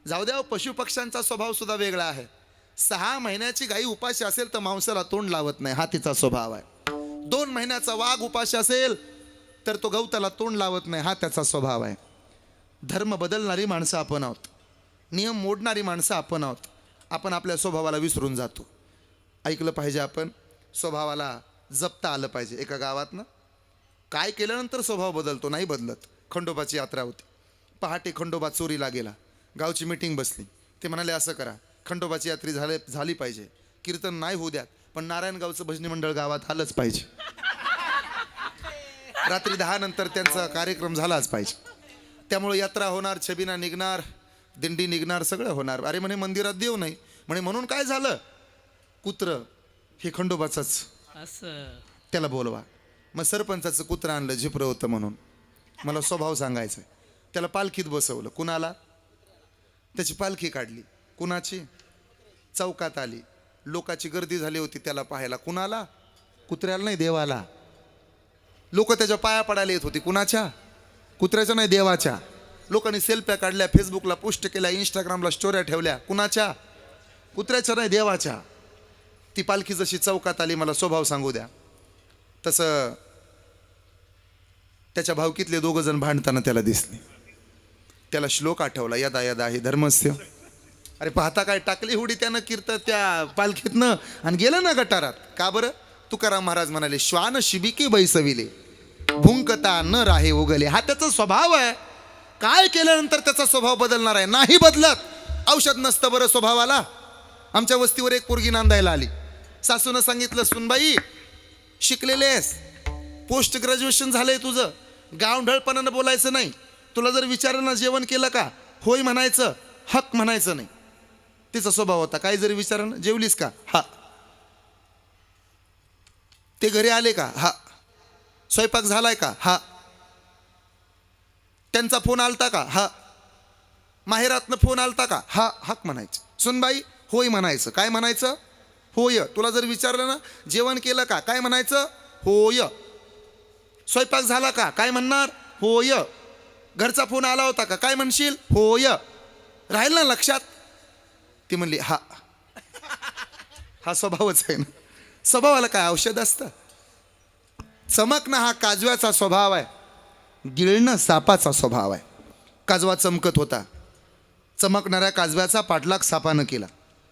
[SPEAKER 1] जाऊ द्या, पशुपक्ष्यांचा स्वभाव सुद्धा वेगळा आहे. 6 महिन्याची गाई उपाशी असेल तर मांसाला तोंड लावत नाही, हा तिचा स्वभाव आहे. 2 महिन्याचा वाघ उपाशी असेल तर तो गवताला तोंड लावत नाही, हा त्याचा स्वभाव आहे. धर्म बदलणारी माणसं आपण आहोत, नियम मोडणारी माणसं आपण आहोत. आपण आपल्या स्वभावाला विसरून जातो. ऐकलं पाहिजे आपण, स्वभावाला जपता आलं पाहिजे. एका गावात ना काय केल्यानंतर स्वभाव बदलतो नाही बदलत. खंडोबाची यात्रा होती. पहाटे खंडोबा चोरीला गेला. गावची मीटिंग बसली. ते म्हणाले असं करा, खंडोबाची यात्रा झाली पाहिजे, कीर्तन नाही होऊ द्यात, पण नारायणगावचं भजनी मंडळ गावात आलंच पाहिजे. रात्री 10 नंतर त्यांचा कार्यक्रम झालाच पाहिजे. त्यामुळे यात्रा होणार, छबिना निघणार, दिंडी निघणार, सगळं होणार. अरे म्हणे मंदिरात देव नाही म्हणे, म्हणून काय झालं, कुत्रं हे खंडोबाचंच,
[SPEAKER 2] असं
[SPEAKER 1] त्याला बोलवा. मग सरपंचाचं कुत्रं आणलं, झिपरं होतं म्हणून. मला स्वभाव सांगायचा. त्याला पालखीत बसवलं. कुणाला? त्याची पालखी काढली. कुणाची? चौकात आली. लोकांची गर्दी झाली होती त्याला पाहायला. कुणाला? कुत्र्याला नाही, देवाला. लोक त्याच्या पाया पडायला येत होती. कुणाच्या? कुत्र्याच्या नाही, देवाच्या. लोकांनी सेल्फ्या काढल्या, फेसबुकला पोस्ट केल्या, इंस्टाग्रामला स्टोऱ्या ठेवल्या. कुणाच्या? कुत्र्याच्या नाही, देवाच्या. ती पालखी जशी चौकात आली, मला स्वभाव सांगू द्या, तसं त्याच्या भावकीतले 2 जण भांडताना त्याला दिसले. त्याला श्लोक आठवला, यदा यदा हि धर्मस्य. अरे पाहता काय टाकली उडी त्यानं कीर्तन त्या पालखीतनं आणि गेलं ना गटारात. का बरं? तुकाराम महाराज म्हणाले, श्वान शिबिके बैसविले, भुंकता न राहे उगले. हा त्याचा स्वभाव आहे. काय केल्यानंतर त्याचा स्वभाव बदलणार आहे? नाही बदलत. औषध नसतं बरं स्वभावाला. आमच्या वस्तीवर एक पोरगी नांदायला आली. सासूनं सांगितलं, सुनबाई शिकलेलेस, पोस्ट ग्रॅज्युएशन झालंय तुझं, गावढळपणानं बोलायचं नाही. तुला जर विचारलं ना जेवण केलं का, होय म्हणायचं, हक म्हणायचं नाही. तिचा स्वभाव होता. काय जरी विचारलं, जेवलीस का, हा. ते घरी आले का, हा. स्वयंपाक झालाय का, हा. त्यांचा फोन आलता का, हा. माहेरातनं फोन आलता का, हा. हक म्हणायचं. सुनबाई होय म्हणायचं. काय म्हणायचं? होय. तुला जर विचारलं ना जेवण केलं का, काय म्हणायचं? होय. स्वयंपाक झाला का, काय म्हणणार? होय. घरचा फोन आला होता का, काय म्हणशील? होय. राहील ना लक्षात? ती म्हणली हा. हा स्वभावच आहे ना. स्वभावाला काय औषध असतं? चमकणं हा काजव्याचा स्वभाव आहे, गिळणं सापाचा स्वभाव आहे. काजवा चमकत होता. चमकणाऱ्या काजव्याचा पाठलाग सापानं केला.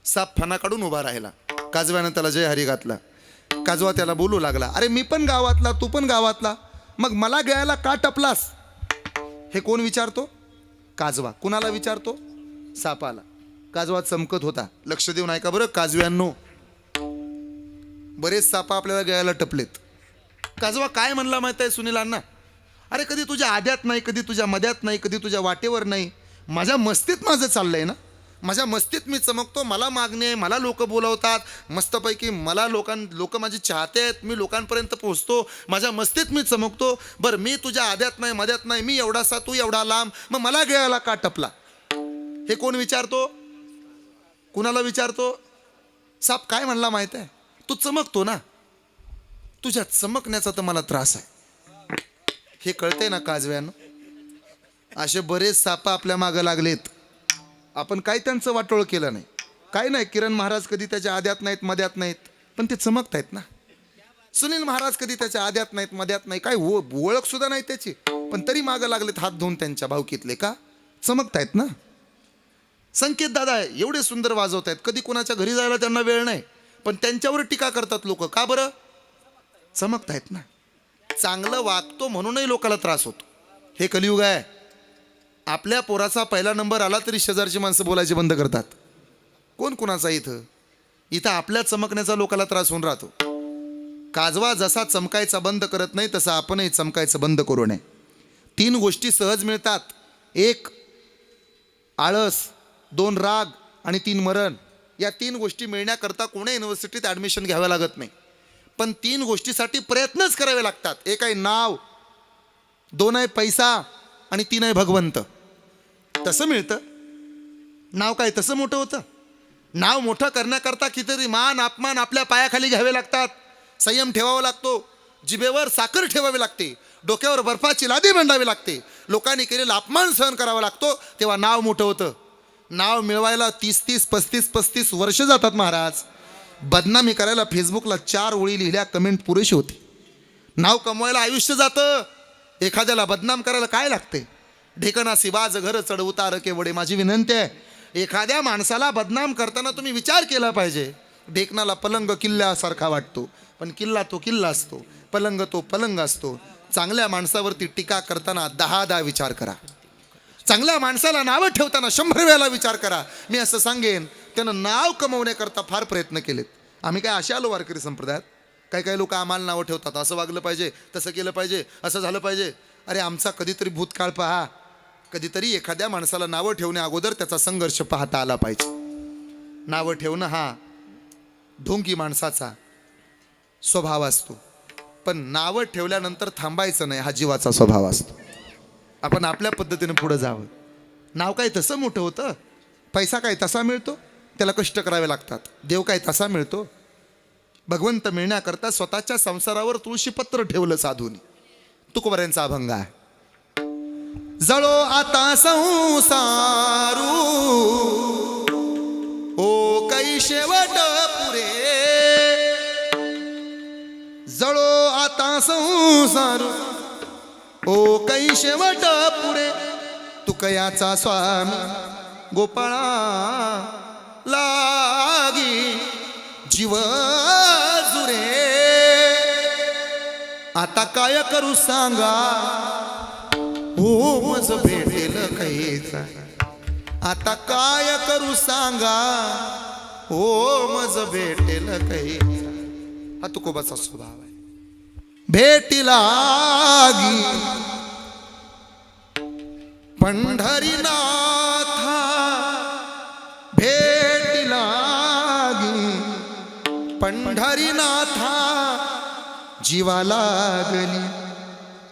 [SPEAKER 1] साप फणा काढून उभा राहिला. काजव्यानं त्याला जय हरी घातला. काजवा त्याला बोलू लागला, अरे मी पण गावातला, तू पण गावातला, मग मला गिळायला का टपलास? हे कोण विचारतो? काजवा. कुणाला विचारतो? सापाला. काजवा चमकत होता. लक्ष देऊन ऐका बरं काजव्यांनो, बरेच साप आपल्याला गिळायला टपलेत. काजवा काय म्हणला माहिती आहे सुनीलांना? अरे कधी तुझ्या आद्यात नाही, कधी तुझ्या मध्यात नाही, कधी तुझ्या वाटेवर नाही, माझ्या मस्तीत माझं चाललंय ना. माझ्या मस्तीत मी चमकतो, मला मागणे, मला लोक बोलवतात मस्तपैकी, मला लोक माझे चाहते आहेत, मी लोकांपर्यंत पोहोचतो, माझ्या मस्तीत मी चमकतो. बरं मी तुझ्या आद्यात नाही, मध्यात नाही, मी एवढासा, तू एवढा लांब, मग मला गिळायला का टपला? हे कोण विचारतो? कुणाला विचारतो? साप काय म्हणला माहित आहे? तू चमकतो ना, तुझ्या चमकण्याचा तर मला त्रास आहे. हे कळतंय ना काजव्यानं? असे बरेच साप आपल्या मागं लागलेत. आपण काय त्यांचं वाटोळ केलं नाही, काय नाही. किरण महाराज कधी त्याच्या आद्यात नाहीत, मध्यात नाहीत, पण ते चमकतायत ना. सुनील महाराज कधी त्याच्या आद्यात नाहीत, मध्यात नाही, काय ओळख सुद्धा नाही त्याची, पण तरी मागं लागलेत हात धुवून त्यांच्या भावकीतले. का? चमकतायत ना. संकेत दादा एवढे सुंदर वाजवत आहेत, कधी कोणाच्या घरी जायला त्यांना वेळ नाही, पण त्यांच्यावर टीका करतात लोक. का बरं? चमकतायत ना. चांगलं वागतो म्हणूनही लोकांना त्रास होतो. हे कलियुग आहे. आपल्या पोराचा पहिला नंबर आला तरी शेजारची माणसं बोलायचे बंद करतात. कोण कुणाचा? इथं आपल्या चमकण्याचा लोकांना त्रास होऊन राहतो. काजवा जसा चमकायचा बंद करत नाही, तसा आपणही चमकायचं बंद करू नये. 3 गोष्टी सहज मिळतात. 1 आळस, 2 राग आणि 3 मरण. या 3 गोष्टी मिळण्याकरता कोण्या युनिव्हर्सिटीत ॲडमिशन घ्यावं लागत नाही, पण 3 गोष्टीसाठी प्रयत्नच करावे लागतात. 1 आहे नाव, 2 आहे पैसा आणि 3 आहे भगवंत. तसं मिळतं नाव. काय तसं मोठं होतं? नाव मोठं करण्याकरता कितीतरी मान अपमान आपल्या पायाखाली घ्यावे लागतात. संयम ठेवावा लागतो. जिभेवर साखर ठेवावी लागते. डोक्यावर बर्फाची लादी मांडावी लागते. लोकांनी केलेला अपमान सहन करावा लागतो, तेव्हा नाव मोठं होतं. नाव मिळवायला 30-30, 35-35 वर्ष जातात महाराज. बदनामी करायला फेसबुकला 4 ओळी लिहिल्या, कमेंट पुरेशी होती. नाव कमवायला आयुष्य जातं. एखाद्याला बदनाम करायला काय लागते? ढेकणासी बाज घर चढ उतार के वडे. माझी विनंती आहे, एखाद्या माणसाला बदनाम करताना तुम्ही विचार केला पाहिजे. ढेकणाला पलंग किल्ल्यासारखा वाटतो, पण किल्ला तो किल्ला असतो, पलंग तो पलंग असतो. चांगल्या माणसावरती टीका करताना 10 विचार करा. चांगल्या माणसाला नावं ठेवताना 100 वेळेला विचार करा. मी असं सांगेन, त्यानं नाव कमवण्याकरता फार प्रयत्न केलेत. आम्ही काय अशा आलो वारकरी संप्रदायात? काही लोक आम्हाला नावं ठेवतात, असं वागलं पाहिजे, तसं केलं पाहिजे, असं झालं पाहिजे. अरे आमचा कधीतरी भूतकाळ पहा. कधीतरी एखाद्या माणसाला नावं ठेवण्या अगोदर त्याचा संघर्ष पाहता आला पाहिजे. नावं ठेवणं हा ढोंगी माणसाचा स्वभाव असतो, पण नावं ठेवल्यानंतर थांबायचं नाही हा जीवाचा स्वभाव असतो. आपण आपल्या पद्धतीने पुढे जावं. नाव काय तसं मोठं होतं, पैसा काय तसा मिळतो, त्याला कष्ट करावे लागतात. देव काय तसा मिळतो. भगवंत मिळण्याकरता स्वतःच्या संसारावर तुळशीपत्र ठेवलं साधूनी. तुकोबऱ्यांचा अभंग आहे. जळो आता संसारू ओ कै शेवट पुरे. जळो आता संसारू ओ कै शेवट पुरे. तुकयाचा स्वामी गोपाळा लागी जीव जुरे. आता काय करू सांगा हो मज भेटेल कैचा. आता काय करू सांगा हो मज भेटेल कैचा. हा तुकोबाचा स्वभाव आहे. भेटी लागी पंढरीनाथा. भेटी लागी पंढरीनाथा. जीवा लागली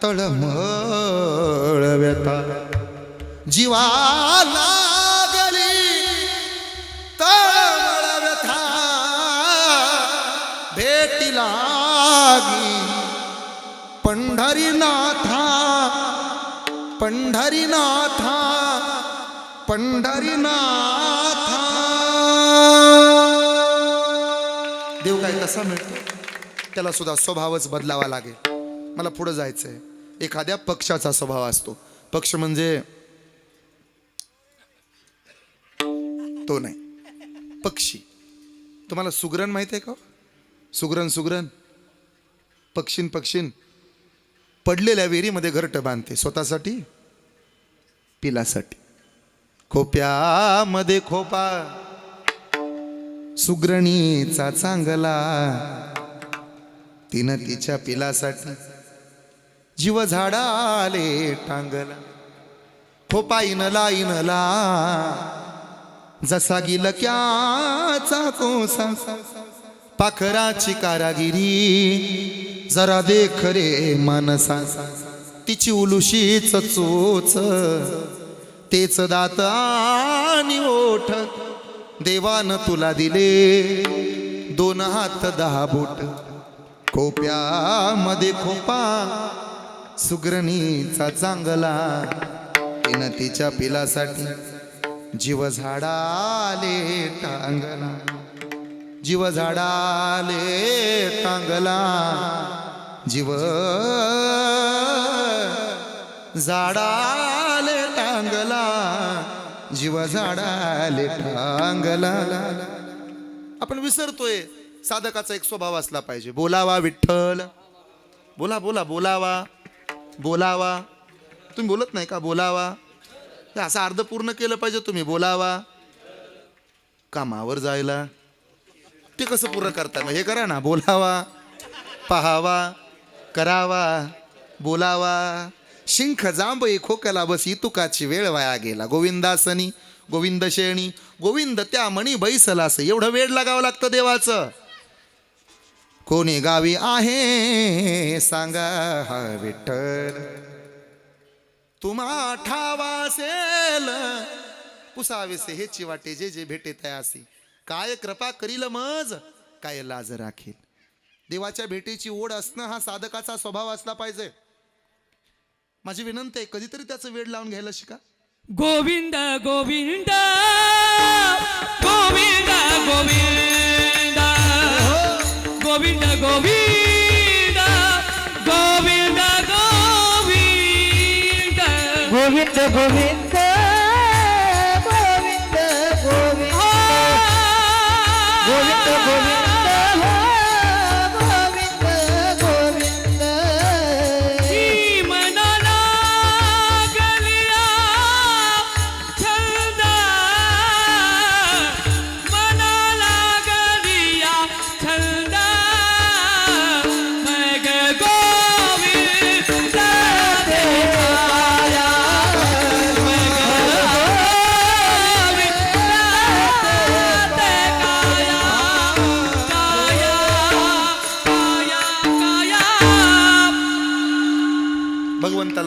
[SPEAKER 1] तळमळ व्यथा. जीवा लागली तळमळ व्यथा. भेटी लागी पंढरीनाथा. पंढरीनाथा. पंढरीनाथा. देव काय तसा मिळतो, त्याला सुद्धा स्वभावच बदलावा लागेल. मला पुढे जायचंय. एखाद्या पक्षाचा स्वभाव असतो. पक्ष म्हणजे तो नाही, पक्षी. तुम्हाला सुगरण माहित आहे का? सुगरण सुगरण पक्षीन पडलेल्या विहिरीमध्ये घरटं बांधते. स्वतःसाठी, पिलासाठी. खोप्यामध्ये खोपा सुगरणीचा चांगला. तिनं तिच्या पिलासाठी जीव झाडाले टांगला. खोपा इनला इनला जसा गिलक्याचा कोसा. पाखराची कारागिरी जरा देख रे मानसा. तिची उलुशीच चोच तेच दात आणि ओठ. देवान तुला दिले 2 हात 10 बोट. खोप्यामध्ये खोपा सुगरणीचा चांगला. तिनं तिच्या पिलासाठी जीव झाडाले टांगला. जीव झाडाले टांगला. जीव झाडाले टांगला. जीव झाडाले टांगला. आपण विसरतोय साधकाचा एक स्वभाव असला पाहिजे. बोलावा विठ्ठल. बोला बोला बोलावा बोलावा. तुम्ही बोलत नाही का? बोलावा. हे असं अर्ध पूर्ण केलं पाहिजे तुम्ही. बोलावा. कामावर जायला ते कसं पूर्ण करता? हे करा ना. बोलावा, पहावा, करावा, बोलावा. शिंख जांभई खोकला बसी तुकाची वेळ वाया गेला. गोविंदासनी गोविंद शेणी गोविंद त्या मणी बैसलास. एवढं वेळ लागावं लागतं देवाचं. कोणी गावी आहे सांगा हा विठ्ठल. तुम्हा ठावासेल पुसावेसे हेची वाटे जे जे भेटे तयासी. काय कृपा करील मज काय लाज राखील. देवाच्या भेटीची ओढ असणं हा साधकाचा स्वभाव असला पाहिजे. माझी विनंती आहे, कधीतरी त्याचं वेळ लावून घ्यायला शिका.
[SPEAKER 2] गोविंद गोविंद गोविंद गोविंद गोविंद गोविंद गोविंद गोविंद गोविंद गोविंद गोविंद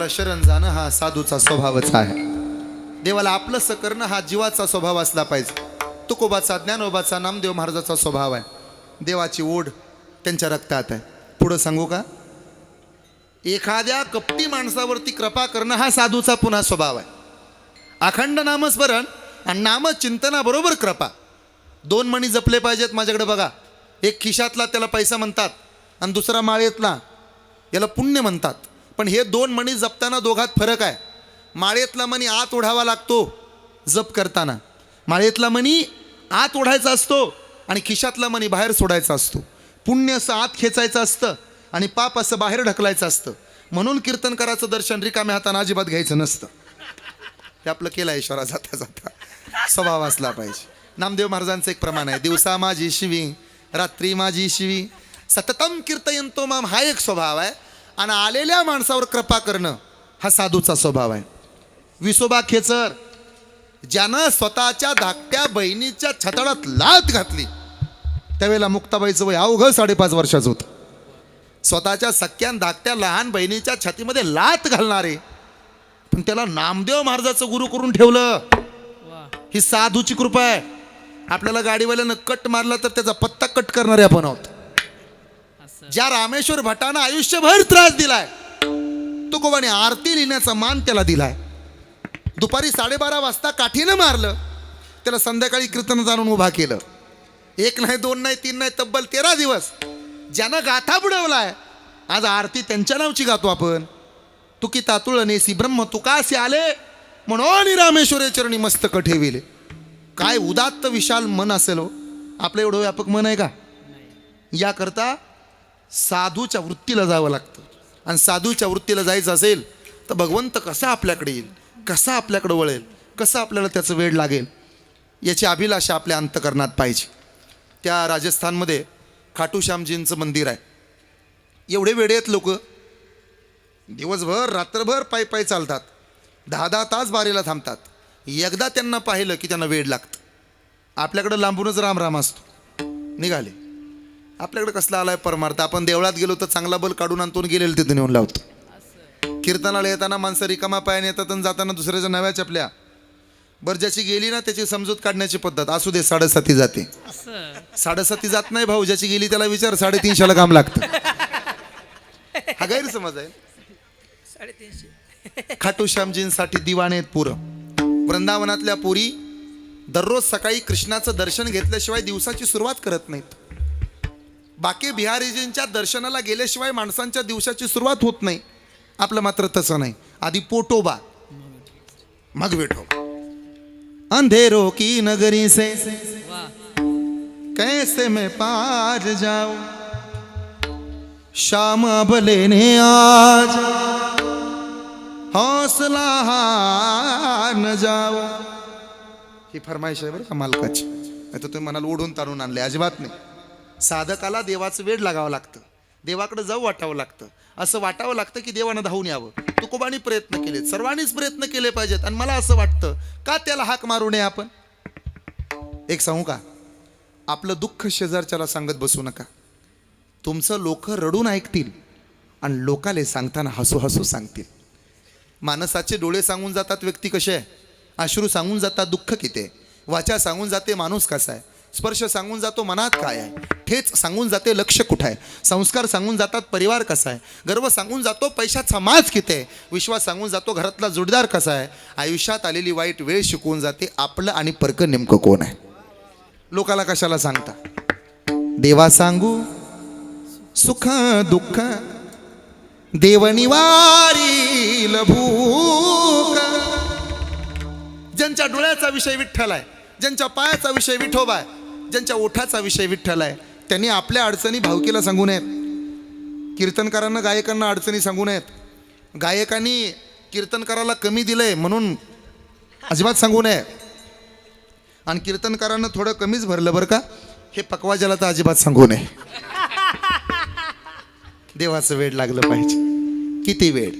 [SPEAKER 1] शरण जाणं हा साधूचा स्वभावच आहे. देवाला आपलंसं करणं हा जीवाचा स्वभाव असला पाहिजे. तुकोबाचा, ज्ञानोबाचा, नामदेव महाराजाचा स्वभाव आहे. देवाची ओढ त्यांच्या रक्तात आहे. पुढं सांगू का? एखाद्या कपटी माणसावरती कृपा करणं हा साधूचा पुन्हा स्वभाव आहे. अखंड नामस्मरण आणि नामचिंतनाबरोबर कृपा, दोन मणी जपले पाहिजेत. माझ्याकडे बघा, एक खिशातला त्याला पैसा म्हणतात आणि दुसरा माळेतला याला पुण्य म्हणतात. पण हे दोन मणी जपताना दोघात फरक आहे. माळेतला मणी आत ओढावा लागतो जप करताना, माळेतला मणी आत ओढायचा असतो आणि खिशातला मणी बाहेर सोडायचा असतो. पुण्य असं आत खेचायचं असतं आणि पाप असं बाहेर ढकलायचं असतं. म्हणून कीर्तनकाराचं दर्शन रिकाम्या हातानं अजिबात घ्यायचं नसतं. हे आपलं केलं ईश्वरा जाता जाता स्वभाव असला पाहिजे. नामदेव महाराजांचं एक प्रमाण आहे, दिवसा माझी शिवी रात्री माझी शिवी सततम कीर्तयंतो माम, हा एक स्वभाव आहे. आणि आलेल्या माणसावर कृपा करणं हा साधूचा स्वभाव आहे. विसोबा खेचर ज्यानं स्वतःच्या धाकट्या बहिणीच्या छताडात लाथ घातली, त्यावेळेला मुक्ताबाईचं वय अवघं 5.5 वर्षाचं होतं. स्वतःच्या सख्यान धाकट्या लहान बहिणीच्या छातीमध्ये लाथ घालणारे, पण त्याला नामदेव महाराजाचं गुरु करून ठेवलं. ही साधूची कृपा आहे. आपल्याला गाडीवाल्यानं कट मारला तर त्याचा पत्ता कट करणारे आपण आहोत. ज्या रामेश्वर भटानं आयुष्यभर त्रास दिलाय, तुकोबाने आरती लिहिण्याचा मान त्याला दिलाय. दुपारी 12:30 वाजता काठीनं मारलं, त्याला संध्याकाळी कीर्तन जाणून उभा केलं. 1 नाही 2 नाही 3 नाही, तब्बल 13 दिवस ज्यानं गाथा बुडवलाय, आज आरती त्यांच्या नावची गातो आपण. तुकी तातुळ नेसी ब्रह्म तुकासे आले, म्हणून रामेश्वरे चरणी मस्तक ठेविले. काय उदात्त विशाल मन असेल हो आपलं, एवढं व्यापक मन आहे का? याकरता साधूच्या वृत्तीला जावं लागतं. आणि साधूच्या वृत्तीला जायचं असेल तर भगवंत कसा आपल्याकडे येईल, कसा आपल्याकडे वळेल, कसं आपल्याला त्याचं वेळ लागेल, याची अभिलाषा आपल्या अंतकरणात पाहिजे. त्या राजस्थानमध्ये खाटूश्यामजींचं मंदिर आहे. एवढे वेडे आहेत लोक, दिवसभर रात्रभर पायी पायी चालतात, 10-10 तास बारीला थांबतात. एकदा त्यांना पाहिलं की त्यांना वेळ लागतं. आपल्याकडं लांबूनच राम राम असतो, निघाले. आपल्याकडे कसला आलाय परमार्थ. आपण देवळात गेलो तर चांगला बल काढून आणतो, गेलेलं तिथं नेऊन लावतो. कीर्तनाला येताना माणसं रिकामा पायाने येतात आणि जाताना दुसऱ्याच्या नव्या चपल्या. बरं, ज्याची गेली ना त्याची समजूत काढण्याची पद्धत असू दे, 7:30 जाते. 7:30 जात नाही भाऊ, ज्याची गेली त्याला विचार, 350ला काम लागतं. हा गैरसमज आहे.
[SPEAKER 2] 350
[SPEAKER 1] खाटूश्यामजींसाठी दिवाणे आहेत पुरं. वृंदावनातल्या पुरी दररोज सकाळी कृष्णाचं दर्शन घेतल्याशिवाय दिवसाची सुरुवात करत नाहीत. बाकी बिहारीजींच्या दर्शनाला गेल्याशिवाय माणसांच्या दिवसाची सुरुवात होत नाही. आपलं मात्र तसं नाही. आधी पोटोबा मग विठोबा. अंधेरो की नगरी से कैसे मैं पार जाऊं, शाम अब लेने आज हौसला न जाओ. ही फरमाईश आहे बरं का मालकाची. नाही तर तुम्ही म्हणाल ओढून तारून आणले, अजिबात नाही. साधकाला देवाचं वेळ लागावं लागतं, देवाकडे जाऊ वाटावं लागतं. असं वाटावं लागतं की देवानं धावून यावं. तुकोबांनी प्रयत्न केलेत, सर्वांनीच प्रयत्न केले पाहिजेत. आणि मला असं वाटतं का त्याला हाक मारू नये आपण. एक सांगू का, आपलं दुःख शेजारच्याला सांगत बसू नका. तुमचं लोक रडून ऐकतील आणि लोकाले सांगताना हसू हसू सांगतील. माणसाचे डोळे सांगून जातात व्यक्ती कसे आहे, अश्रू सांगून जातात दुःख किती आहे, वाचा सांगून जाते माणूस कसा आहे, स्पर्श सांगून जातो मनात काय आहे, ठेच सांगून जाते लक्ष कुठं आहे, संस्कार सांगून जातात परिवार कसा आहे, गर्व सांगून जातो पैशाचा माज किती आहे, विश्वास सांगून जातो घरातला जोडदार कसा आहे, आयुष्यात आलेली वाईट वेळ शिकवून जाते आपलं आणि परक नेमकं कोण आहे. लोकाला कशाला सांगता, देवा सांगू सुख दुःख देवनिवारी भूक. ज्यांच्या डोळ्याचा विषय विठ्ठल आहे, ज्यांच्या पायाचा विषय विठोबा आहे, ज्यांच्या ओठाचा विषय विठ्ठल आहे, त्यांनी आपल्या अडचणी भावकीला सांगू नयेत. कीर्तनकारांना गायकांना अडचणी सांगू नयेत. गायकांनी कीर्तनकाराला कमी दिलंय म्हणून अजिबात सांगू नये. आणि कीर्तनकारांना थोडं कमीच भरलं बरं का, हे पकवाजाला तर अजिबात सांगू नये. देवाचं वेळ लागलं पाहिजे. किती वेळ.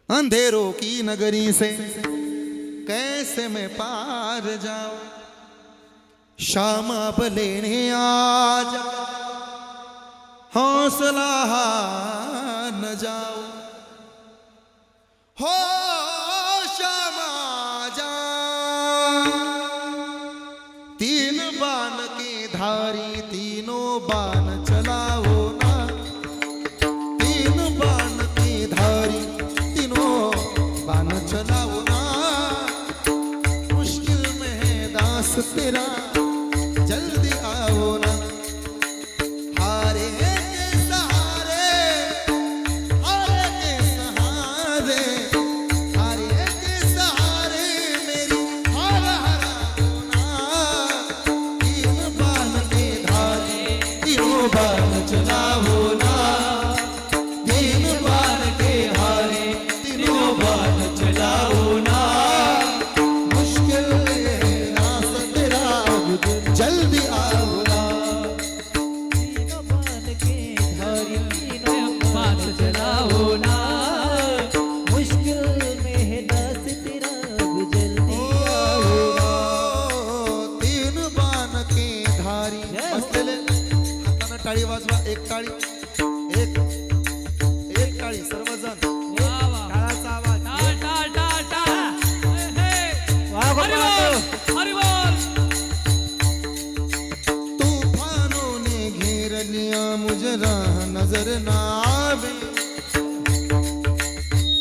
[SPEAKER 1] अंधेरो की नगरी से कैसे मैं पार जाऊं, शाम अब लेने आज हौसला न जाओ. हो श्यामा जा तीन बाण के धारी तीनों बाण चलाओ ना तीन बाण के धारी तीनों बाण चलाओ ना मुश्किल में है दास तेरा जल्दी आओ ना हारे के सहारे हारे के सहारे हारे के सहारे मेरी हार हराओ ना तीन बाण के धारी तीनों बाण चलाओ ना तीन बाण के हारे तीनों बाण चलाओ ना मुश्किल में रास तेरा जल्दी आओ ना
[SPEAKER 2] बात चलाओ ना
[SPEAKER 3] मुश्किल में है दास तेरा अब जल्दी आओ ना।
[SPEAKER 1] तीन बाण के धारी बसलेले हाताने टाळी वाजवा एक टाळी एक एक टाळी सर्वजण
[SPEAKER 2] वा वा
[SPEAKER 3] टाळाचा आवाज.
[SPEAKER 2] टाळ टाळ टाळ टाळ हे
[SPEAKER 3] वा वा
[SPEAKER 2] हरी
[SPEAKER 3] वा.
[SPEAKER 2] बोल हरी बोल
[SPEAKER 1] तूफानों ने घेर लिया मुझे राह नजर ना आवे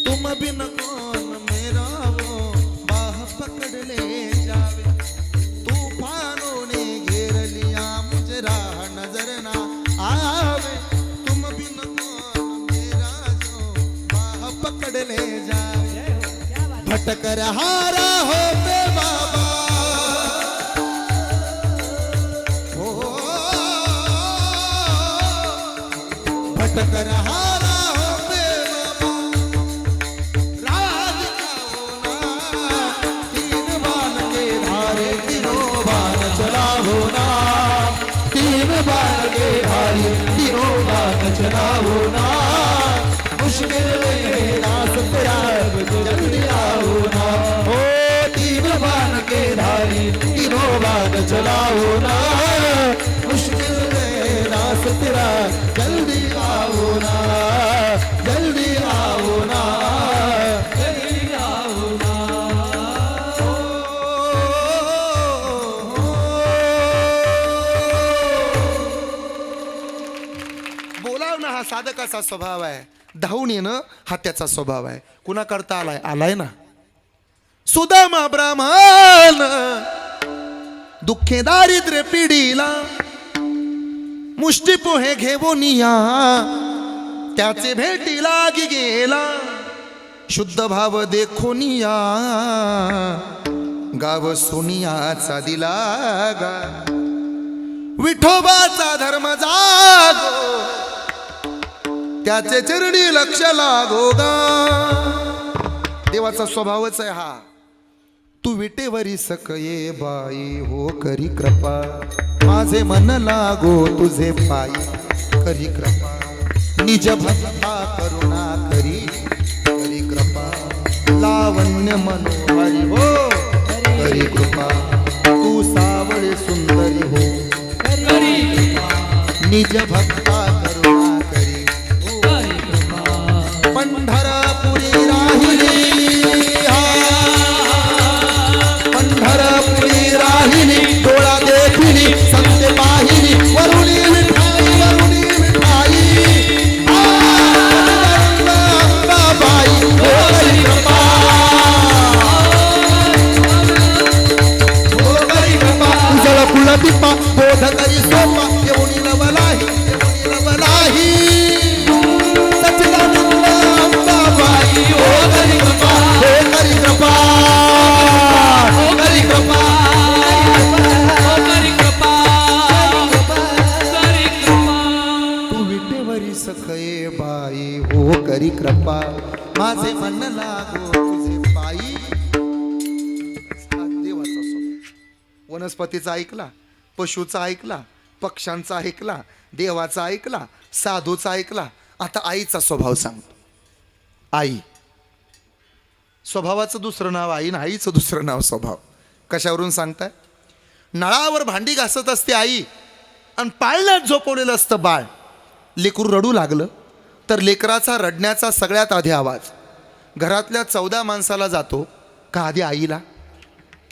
[SPEAKER 1] तुम बिन कौन मेरा वो बाह पकड़ ले जावे तूफानों ने घेर लिया मुझे राह नजर ना आवे तुम बिन कौन मेरा जो बाह पकड़ ले जावे भटक रहा हो पे बाबा हो भटक रहा हो पे बाबा राज जाओ ना तीन बाण के धारे तीनों बाण चलाओ ना तीन बाण के धारे तीनों बाण चलाओ ना मुश्किल में दास तेरा जल्दी आओ ना ओ तीन बाण के धारी तीनों बाण चलाओ ना मुश्किल में दास तेरा जल्दी आओ ना जल्दी आओ ना
[SPEAKER 2] जल्दी आओ ना
[SPEAKER 1] बोलावणं हा साधकाचा स्वभाव आहे धावून येणं हा त्याचा स्वभाव आहे कुणा करता आलाय ना सुदामा ब्राह्मण दुःखे दारिद्र्य पिढीला मुष्टी पोहे घेऊन या त्याचे भेटी लागी गेला शुद्ध भाव देखून या गाव सोनियाचा दिला गा विठोबाचा धर्म जागो त्याचे चरणी लक्ष लागो गा देवाचा स्वभावच आहे हा तू विटेवरी सकये बाई हो करी कृपा माझे मन लागो तुझे पायी करी कृपा निज भक्ता करुणा करी कृपा लावण्य मनोहरी हो करी कृपा तू सावळे सुंदरी हो
[SPEAKER 2] करी
[SPEAKER 1] निज भक्ता करुणा करी
[SPEAKER 2] करी कृपा
[SPEAKER 1] पंढरपुरी राहिली पंढरपुरी राहिली डोळा देखिली सत्य पाहिली वरुणी मिठाई अंबाबाई हो करी कृपा हो करी कृपा उजळ कुळ पिपा बोध करी सोपा येऊनी नवलाही सच्चिदानंद अंबाबाई हो करी कृपा हो करी कृपा हो करी कृपा
[SPEAKER 2] ओ करी कृपा करी कृपा
[SPEAKER 1] तू विटेवरी सखये बाई हो करी कृपा माझे मन लागो तुझे पायी हा देवाचा स्वभाव वनस्पतीचा ऐकला पशुचा ऐकला पक्ष्यांचा ऐकला देवाचा ऐकला साधूचा ऐकला आता आईचा स्वभाव सांगतो आई स्वभावाचं दुसरं नाव आई आणि आईचं दुसरं नाव स्वभाव कशावरून सांगताय नळावर भांडी घासत असते आई आणि पाळण्यात झोपवलेलं असतं बाळ लेकरू रडू लागलं तर लेकराचा रडण्याचा सगळ्यात आधी आवाज घरातल्या 14 माणसाला जातो का आधी आईला?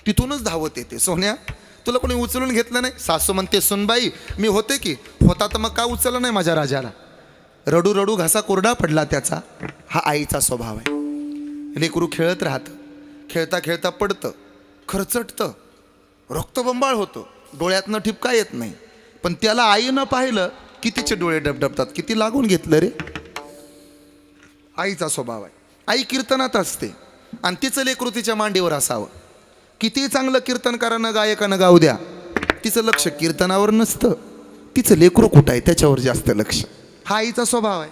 [SPEAKER 1] तिथूनच धावत येते, सोन्या तुला कोणी उचलून घेतलं नाही? सासू म्हणते, सुनबाई मी होते की, होता तर मग का उचललं नाही माझ्या राजाला? रडू रडू घासा कोरडा पडला त्याचा. हा आईचा स्वभाव आहे. लेकरू खेळत राहतं, खेळता खेळता पडतं, खरचटतं, रक्तबंबाळ होतं, डोळ्यातनं ठिपका येत नाही. पण त्याला आईनं पाहिलं की तिचे डोळे डबडबतात, किती लागून घेतलं रे. आईचा स्वभाव आहे. आई कीर्तनात असते आणि तिचं लेकरू तिच्या मांडीवर असावं. किती चांगलं कीर्तनकारानं गायकानं गाऊ द्या, तिचं लक्ष कीर्तनावर नसतं, तिचं लेकरू कुठं आहे त्याच्यावर जास्त लक्ष. हा आईचा स्वभाव आहे.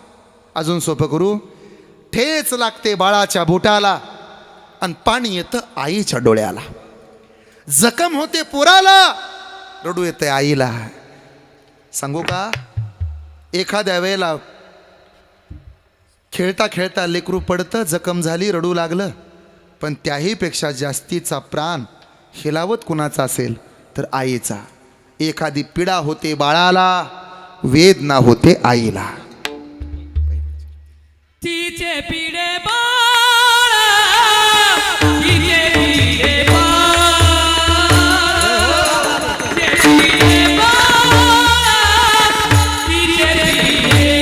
[SPEAKER 1] अजून सोपं करू, ठेच लागते बाळाच्या बोटाला आणि पाणी येतं आईच्या डोळ्याला. जखम होते पोराला, रडू येते आईला. सांगू का, एखाद्या वेळेला खेळता खेळता लेकरू पडतं, जखम झाली, रडू लागलं, पण त्याहीपेक्षा जास्तीचा प्राण हिलावत कुणाचा असेल तर आईचा. एखादी पीडा होते बाळाला, वेदना होते आईला.
[SPEAKER 2] तिचे पिढे बाळा, तिचे पिढे बाळा, तिचे पिढे बाळा, तिचे पिढे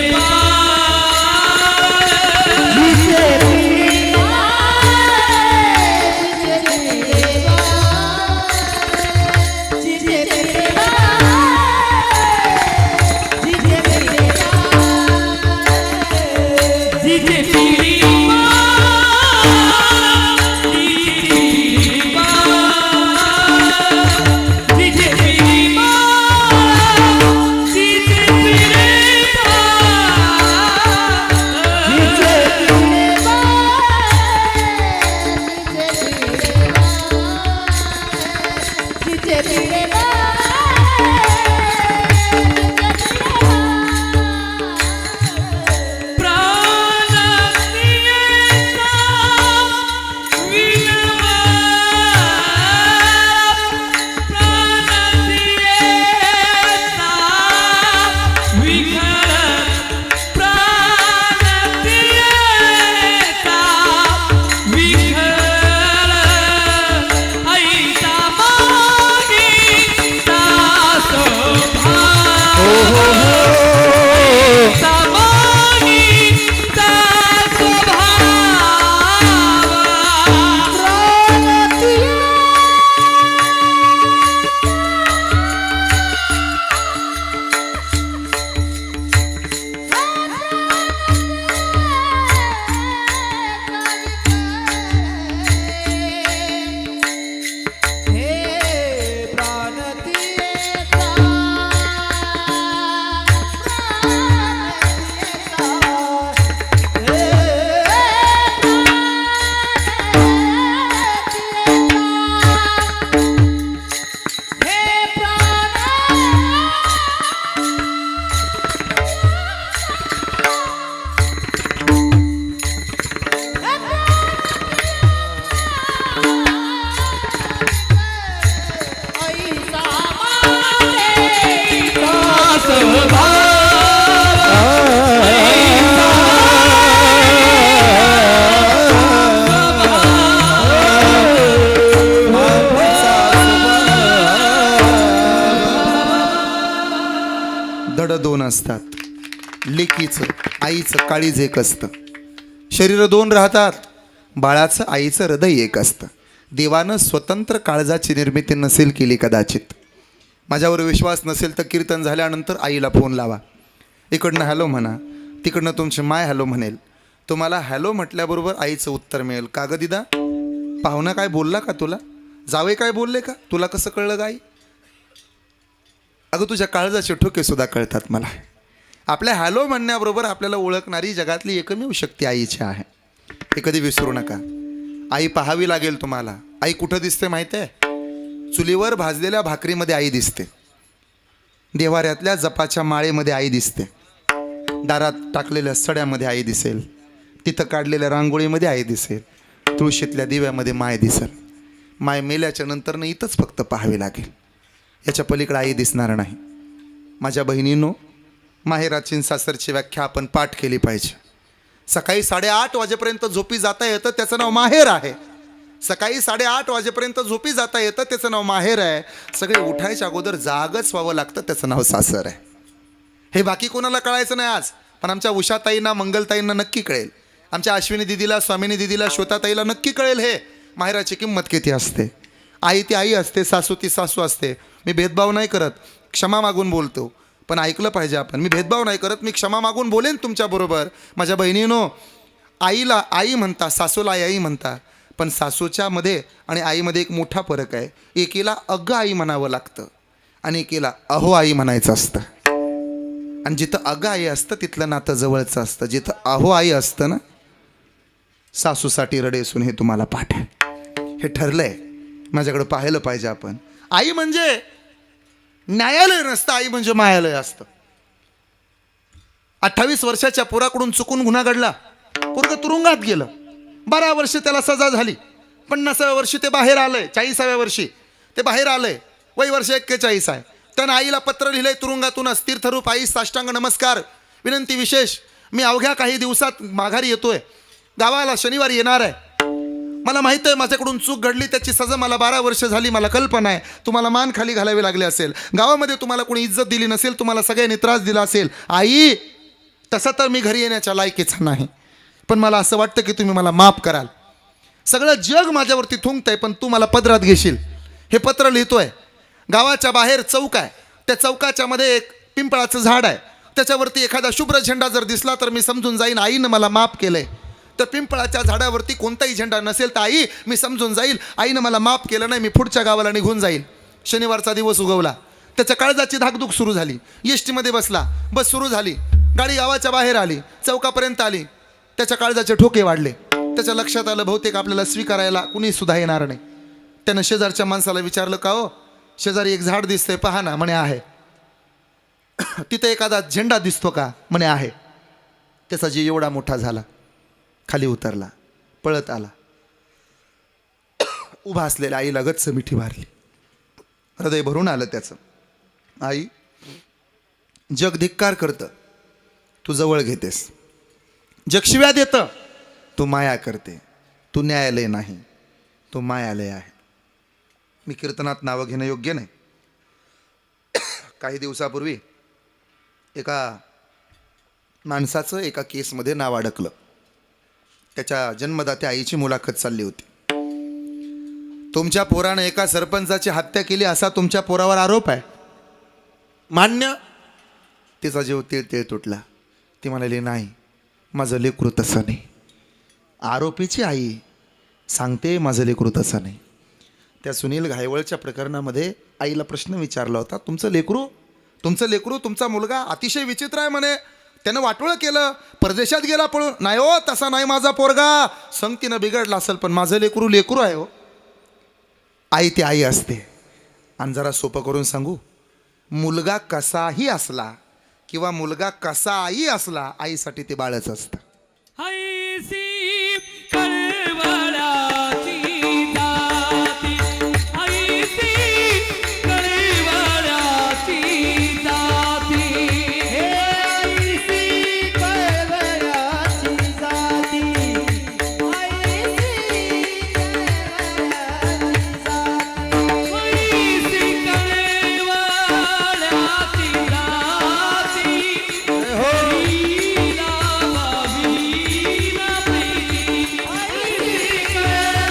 [SPEAKER 2] तिचे पिढी
[SPEAKER 1] धड दोन असतात, लेकीचं आईचं काळीज एक असतं. शरीर दोन राहतात, बाळाचं आईचं हृदय एक असतं. देवानं स्वतंत्र काळजाची निर्मिती नसेल केली कदाचित. माझ्यावर विश्वास नसेल तर कीर्तन झाल्यानंतर आईला फोन लावा, इकडनं हॅलो म्हणा, तिकडनं तुमची माय हॅलो म्हणेल. तुम्हाला हॅलो म्हटल्याबरोबर आईचं उत्तर मिळेल. का गं दिदा, पाहुणा काय बोलला का तुला? जावे काय बोलले का? तुला कसं कळलं गाई? अगं तुझ्या काळजाचे ठोके सुद्धा कळतात मला. आपल्या हॅलो म्हणण्याबरोबर आपल्याला ओळखणारी जगातली एकमेव शक्ती आईची आहे. हे कधी विसरू नका. आई पाहावी लागेल तुम्हाला. आई कुठं दिसते माहिती आहे? चुलीवर भाजलेल्या भाकरीमध्ये आई दिसते, देवाऱ्यातल्या जपाच्या माळेमध्ये आई दिसते, दारात टाकलेल्या सड्यामध्ये आई दिसेल, तिथं काढलेल्या रांगोळीमध्ये आई दिसेल, तुळशीतल्या दिव्यामध्ये माय दिसेल. माय मेल्याच्या नंतरनं इथंच फक्त पाहावी लागेल, याच्या पलीकडे आई दिसणार नाही. माझ्या बहिणींनो, माहेराची सासरची व्याख्या आपण पाठ केली पाहिजे. सकाळी 8:30 वाजेपर्यंत झोपी जाता येतं त्याचं नाव माहेर आहे. सकाळी 8:30 वाजेपर्यंत झोपी जाता येतं त्याचं नाव माहेर आहे. सगळे उठायच्या अगोदर जागच व्हावं लागतं त्याचं नाव सासर आहे. हे बाकी कोणाला कळायचं नाही आज, पण आमच्या उषाताईंना, मंगलताईंना नक्की कळेल. आमच्या अश्विनी दिदीला, स्वामिनी दिदीला, श्वेताताईला नक्की कळेल हे माहेराची किंमत किती असते. आई ती आई असते, सासू ती सासू असते. मी भेदभाव नाही करत, क्षमा मागून बोलतो, पण ऐकलं पाहिजे आपण. मी भेदभाव नाही करत, मी क्षमा मागून बोलेन तुमच्याबरोबर. माझ्या बहिणीनो, आईला आई म्हणता, सासूला आई म्हणता, पण सासूच्या मध्ये आणि आईमध्ये एक मोठा फरक आहे. एकीला अगं आई म्हणावं लागतं आणि एकीला अहो आई म्हणायचं असतं. आणि जिथं अगं आई असतं तिथलं नातं जवळचं असतं. जिथं अहो आई असतं ना, सासूसाठी रडेसून हे तुम्हाला पाठ आहे. हे ठरलंय, माझ्याकडं पाहिलं पाहिजे आपण. आई म्हणजे न्यायालय नसतं, आई म्हणजे मायालय असतं. 28 वर्षाच्या पोराकडून चुकून गुन्हा घडला, पोरगं तुरुंगात गेलं. 12 वर्ष त्याला सजा झाली. 50व्या वर्षी ते बाहेर आलंय. 40व्या वर्षी ते बाहेर आलंय. वय वर्ष 41 आहे. त्यानं आईला पत्र लिहिलंय तुरुंगातूनच. तीर्थरूप आई, साष्टांग नमस्कार, विनंती विशेष, मी अवघ्या काही दिवसात माघारी येतोय. गावाला शनिवारी येणार आहे. मला माहिती आहे माझ्याकडून चूक घडली, त्याची सजा मला 12 वर्ष झाली. मला कल्पना आहे तुम्हाला मान खाली घालावी लागली असेल, गावामध्ये तुम्हाला कोणी इज्जत दिली नसेल, तुम्हाला सगळ्यांनी त्रास दिला असेल. आई, तसं तर मी घरी येण्याच्या लायकीचा नाही, पण मला असं वाटतं की तुम्ही मला माफ कराल. सगळं जग माझ्यावरती थुंकतंय, पण तू मला पदरात घेशील. हे पत्र लिहितोय. गावाच्या बाहेर चौक आहे. त्या चौकाच्या मध्ये एक पिंपळाचं झाड आहे. त्याच्यावरती एखादा शुभ्र झेंडा जर दिसला तर मी समजून जाईन आईनं मला माफ केलंय. तर पिंपळाच्या झाडावरती कोणताही झेंडा नसेल तर आई, मी समजून जाईल आईनं मला माफ केलं नाही, मी पुढच्या गावाला निघून जाईल. शनिवारचा दिवस उगवला. त्याच्या काळजाची धाकधूक सुरू झाली. एसटीमध्ये बसला. बस सुरू झाली. गाडी गावाच्या बाहेर आली. चौकापर्यंत आली. त्याच्या काळजाचे ठोके वाढले. त्याच्या लक्षात आलं बहुतेक आपल्याला स्वीकारायला कुणी सुद्धा येणार नाही. त्यानं शेजारच्या माणसाला विचारलं, का हो शेजारी एक झाड दिसतंय पहा ना. म्हणे आहे. तिथं एखादा झेंडा दिसतो का? म्हणे आहे. त्याचा जीव एवढा मोठा झाला, खाली उतरला, पळत आला. उभा असलेल्या आईला गच्च मिठी मारली. हृदय भरून आलं त्याचं. आई, जग धिक्कार करतं, तू जवळ घेतेस. जग शिव्या देतं, तू माया करते. तू न्यायालय नाही, तू मायालय आहे. मी कीर्तनात नावं घेणं योग्य नाही. काही दिवसापूर्वी एका माणसाचं एका केसमध्ये नाव अडकलं. त्याच्या जन्मदात्या आईची मुलाखत चालली होती. तुमच्या पोरानं एका सरपंचाची हत्या केली असा तुमच्या पोरावर आरोप आहे. मान्य? तिचा जीव तिळ तुटला. ती म्हणाली, नाही, माझं लेकरू तसं नाही. आरोपीची आई सांगते माझं लेकरू तसं नाही. त्या सुनील घायवळच्या प्रकरणामध्ये आईला प्रश्न विचारला होता, तुमचं लेकरू तुमचा मुलगा अतिशय विचित्र आहे म्हणे, त्यानं वाटोळं केलं, परदेशात गेला पळून. नाही हो, तसा नाही माझा पोरगा. संगतीनं बिघडला असेल, पण माझं लेकरू आहे हो. आई ती आई असते. आणि जरा सोपं करून सांगू, मुलगा कसाही असला किंवा मुलगा कसाही असला, आईसाठी ते बाळच असतं.
[SPEAKER 2] आईसी कळवळाची जाती, आईसी कळवळाची जाती,
[SPEAKER 3] हे आईसी कळवळाची जाती, आईसी कळवळाची जाती,
[SPEAKER 2] आईसी कळवळाची जाती. वीणा वीणा प्रीती,
[SPEAKER 3] आईसी कळवळाची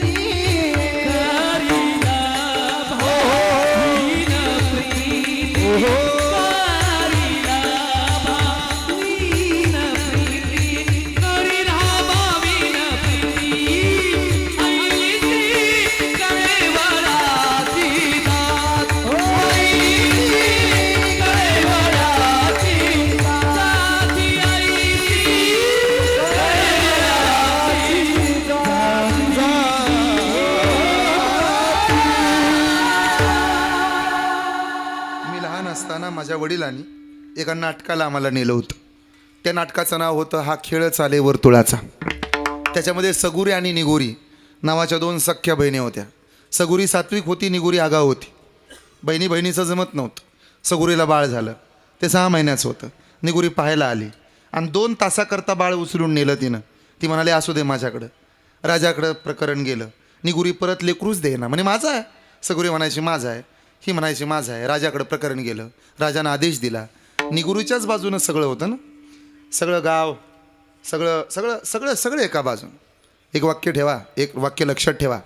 [SPEAKER 3] जाती, हरीला भावीने प्रीती,
[SPEAKER 2] करीना भावीन प्रीती, करीना भावीन प्रीती, करीना भावीन प्रीती, आईसी कळवळाची जात, आईसी कळवळाची जाती, आईसी कळवळाची
[SPEAKER 1] मी लहान असताना माझ्या वडिलांनी एका नाटकाला आम्हाला नेलं होतं. त्या नाटकाचं नाव होतं हा खेळ चाले वर्तुळाचा. त्याच्यामध्ये सगुरी आणि निगोरी नावाच्या 2 सख्या बहिणी होत्या. सगुरी सात्विक होती, निगोरी आगाऊ होती. बहिणी बहिणीचं जमत नव्हतं. सगुरीला बाळ झालं, ते 6 महिन्याचं होतं. निगुरी पाहायला आली आणि 2 तासाकरता बाळ उचलून नेलं तिनं. ती म्हणाली असू दे माझ्याकडं. राजाकडं प्रकरण गेलं. निगुरी परत लेकरूच देईना, म्हणे माझा आहे. सगुरी म्हणायची माझा आहे, ही म्हणायची माझा आहे. राजाकडं प्रकरण गेलं. राजानं आदेश दिला. निगुरीच्याच बाजूनं सगळं होतं ना, सगळं गाव, सगळं सगळं सगळं सगळं एका बाजून. एक वाक्य ठेवा, एक वाक्य लक्षात ठेवा.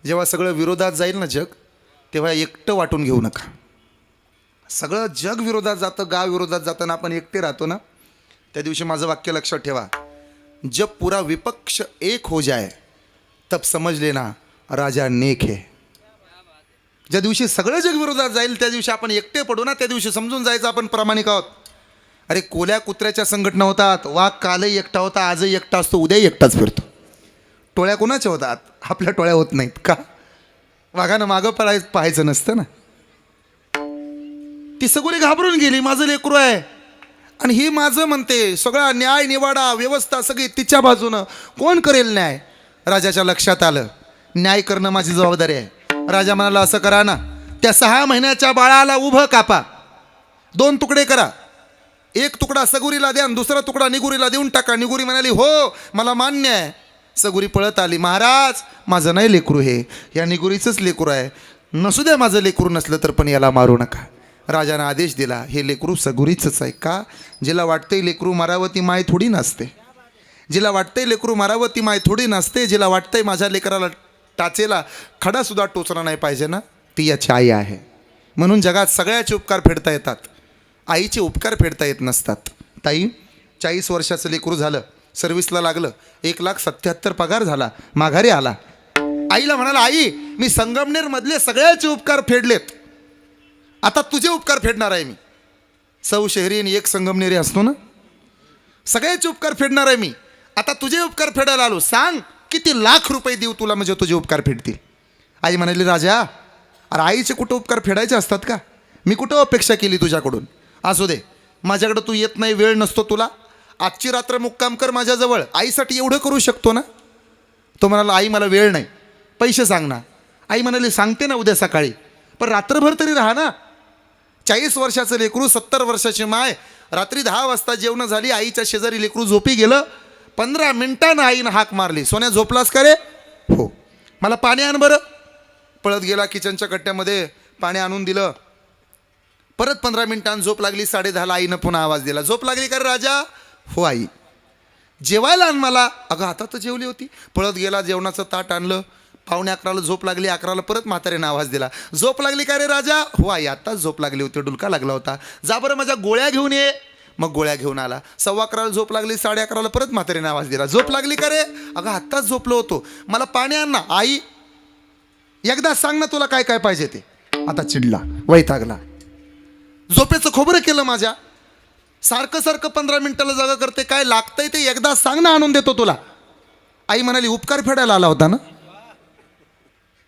[SPEAKER 1] जेव्हा सगळं विरोधात जाईल ना जग, तेव्हा एकटं वाटून घेऊ नका. सगळं जग विरोधात जातं, गाव विरोधात जाताना आपण एकटे राहतो ना, त्या दिवशी माझं वाक्य लक्षात ठेवा. जब पूरा विपक्ष एक हो जाए तब समज लेना राजा नेक है. ज्या दिवशी सगळं जग विरोधात जाईल त्या दिवशी आपण एकटे पडू ना, त्या दिवशी समजून जायचं आपण प्रामाणिक आहोत. अरे कोल्या कुत्र्याच्या संघटना होतात. वाघ कालही एकटा होता, आजही एकटा असतो, उद्याही एकटाच फिरतो. टोळ्या कोणाच्या होतात? आपल्या टोळ्या होत नाहीत का? वाघानं मागं पाहायचं नसतं ना. ती सगळी घाबरून गेली, माझं लेकरू आहे आणि ही माझं म्हणते. सगळा न्याय निवाडा व्यवस्था सगळी तिच्या बाजूनं. कोण करेल न्याय? राजाच्या लक्षात आलं न्याय करणं माझी जबाबदारी आहे. राजा म्हणाला असं करा ना, त्या 6 महिन्याच्या बाळाला उभं कापा, 2 तुकडे करा. एक तुकडा सगुरीला द्या आणि दुसरा तुकडा निगुरीला देऊन टाका. निगुरी म्हणाली हो मला मान्य आहे. सगुरी पळत आली. महाराज माझं नाही लेकरू, हे या निगुरीचंच लेकरू आहे. नसू द्या माझं लेकरू नसलं तर पण याला मारू नका. राजानं आदेश दिला हे लेकरू सगुरीचंच आहे. का? जिला वाटतंय लेकरू मारावं ती माय थोडी नसते. जिला वाटतंय लेकरू मारावं ती माय थोडी नसते. जिला वाटतंय माझ्या लेकराला टाचेला खडासुद्धा टोचला नाही पाहिजे ना, ती याची आई आहे. म्हणून जगात सगळ्याचे उपकार फेडता येतात, आईचे उपकार फेडता येत नसतात. ताई 40 वर्षाचं लेकरू झालं, सर्व्हिसला लागलं, 1,77,000 पगार झाला, माघारी आला. आईला म्हणाला आई मी संगमनेरमधले सगळ्याचे उपकार फेडलेत, आता तुझे उपकार फेडणार आहे मी. 100 शहरी आणि 1 संगमनेरी असतो ना, सगळ्याचे उपकार फेडणार आहे मी. आता तुझे उपकार फेडायला आलो, सांग किती लाख रुपये देऊ तुला म्हणजे तुझे उपकार फेडतील. आई म्हणाली राजा अरे आईचे कुठं उपकार फेडायचे असतात का? मी कुठं अपेक्षा केली तुझ्याकडून? असू दे, माझ्याकडं तू येत नाही, वेळ नसतो तुला, आजची रात्र मुक्काम कर माझ्याजवळ, आईसाठी एवढं करू शकतो ना. तो म्हणाला आई मला वेळ नाही, पैसे सांग ना. आई म्हणाली सांगते ना उद्या सकाळी, पण रात्रभर तरी राहा ना. 40 वर्षाचं लेकरू, 70 वर्षाची माय. रात्री 10 वाजता जेवणं झाली, आईच्या शेजारी लेकरू झोपी गेलं. 15 मिनिटानं आईनं हाक मारली, सोन्या झोपलास का रे? हो. मला पाणी आण बरं. पळत गेला किचनच्या कट्ट्यामध्ये, पाणी आणून दिलं. परत 15 मिनिटांनी झोप लागली. 10:30ला आईनं पुन्हा आवाज दिला, झोप लागली का रे राजा? हो आई. जेवायला आण मला. अगं आता तर जेवली होती. पळत गेला, जेवणाचं ताट आणलं. 11:45ला झोप लागली. 11ला परत म्हातारीनं आवाज दिला, झोप लागली का रे राजा? हो आई आत्ताच झोप लागली होती, डुलका लागला होता. जा बरं माझ्या गोळ्या घेऊन ये. मग गोळ्या घेऊन आला. 11:15ला झोप लागली. 11:30ला परत म्हातारीनं आवाज दिला, झोप लागली का रे? अगं आत्ताच झोपलो होतो, मला पाणी आण ना. आई एकदा सांग ना तुला काय काय पाहिजे ते. आता चिडला, वैतागला, झोपेचं खोबरं केलं माझ्या. सारखं सारखं 15 मिनिटाला जागा करते, काय लागतंय ते एकदा सांग ना, आणून देतो तुला. आई म्हणाली उपकार फेडायला आला होता ना,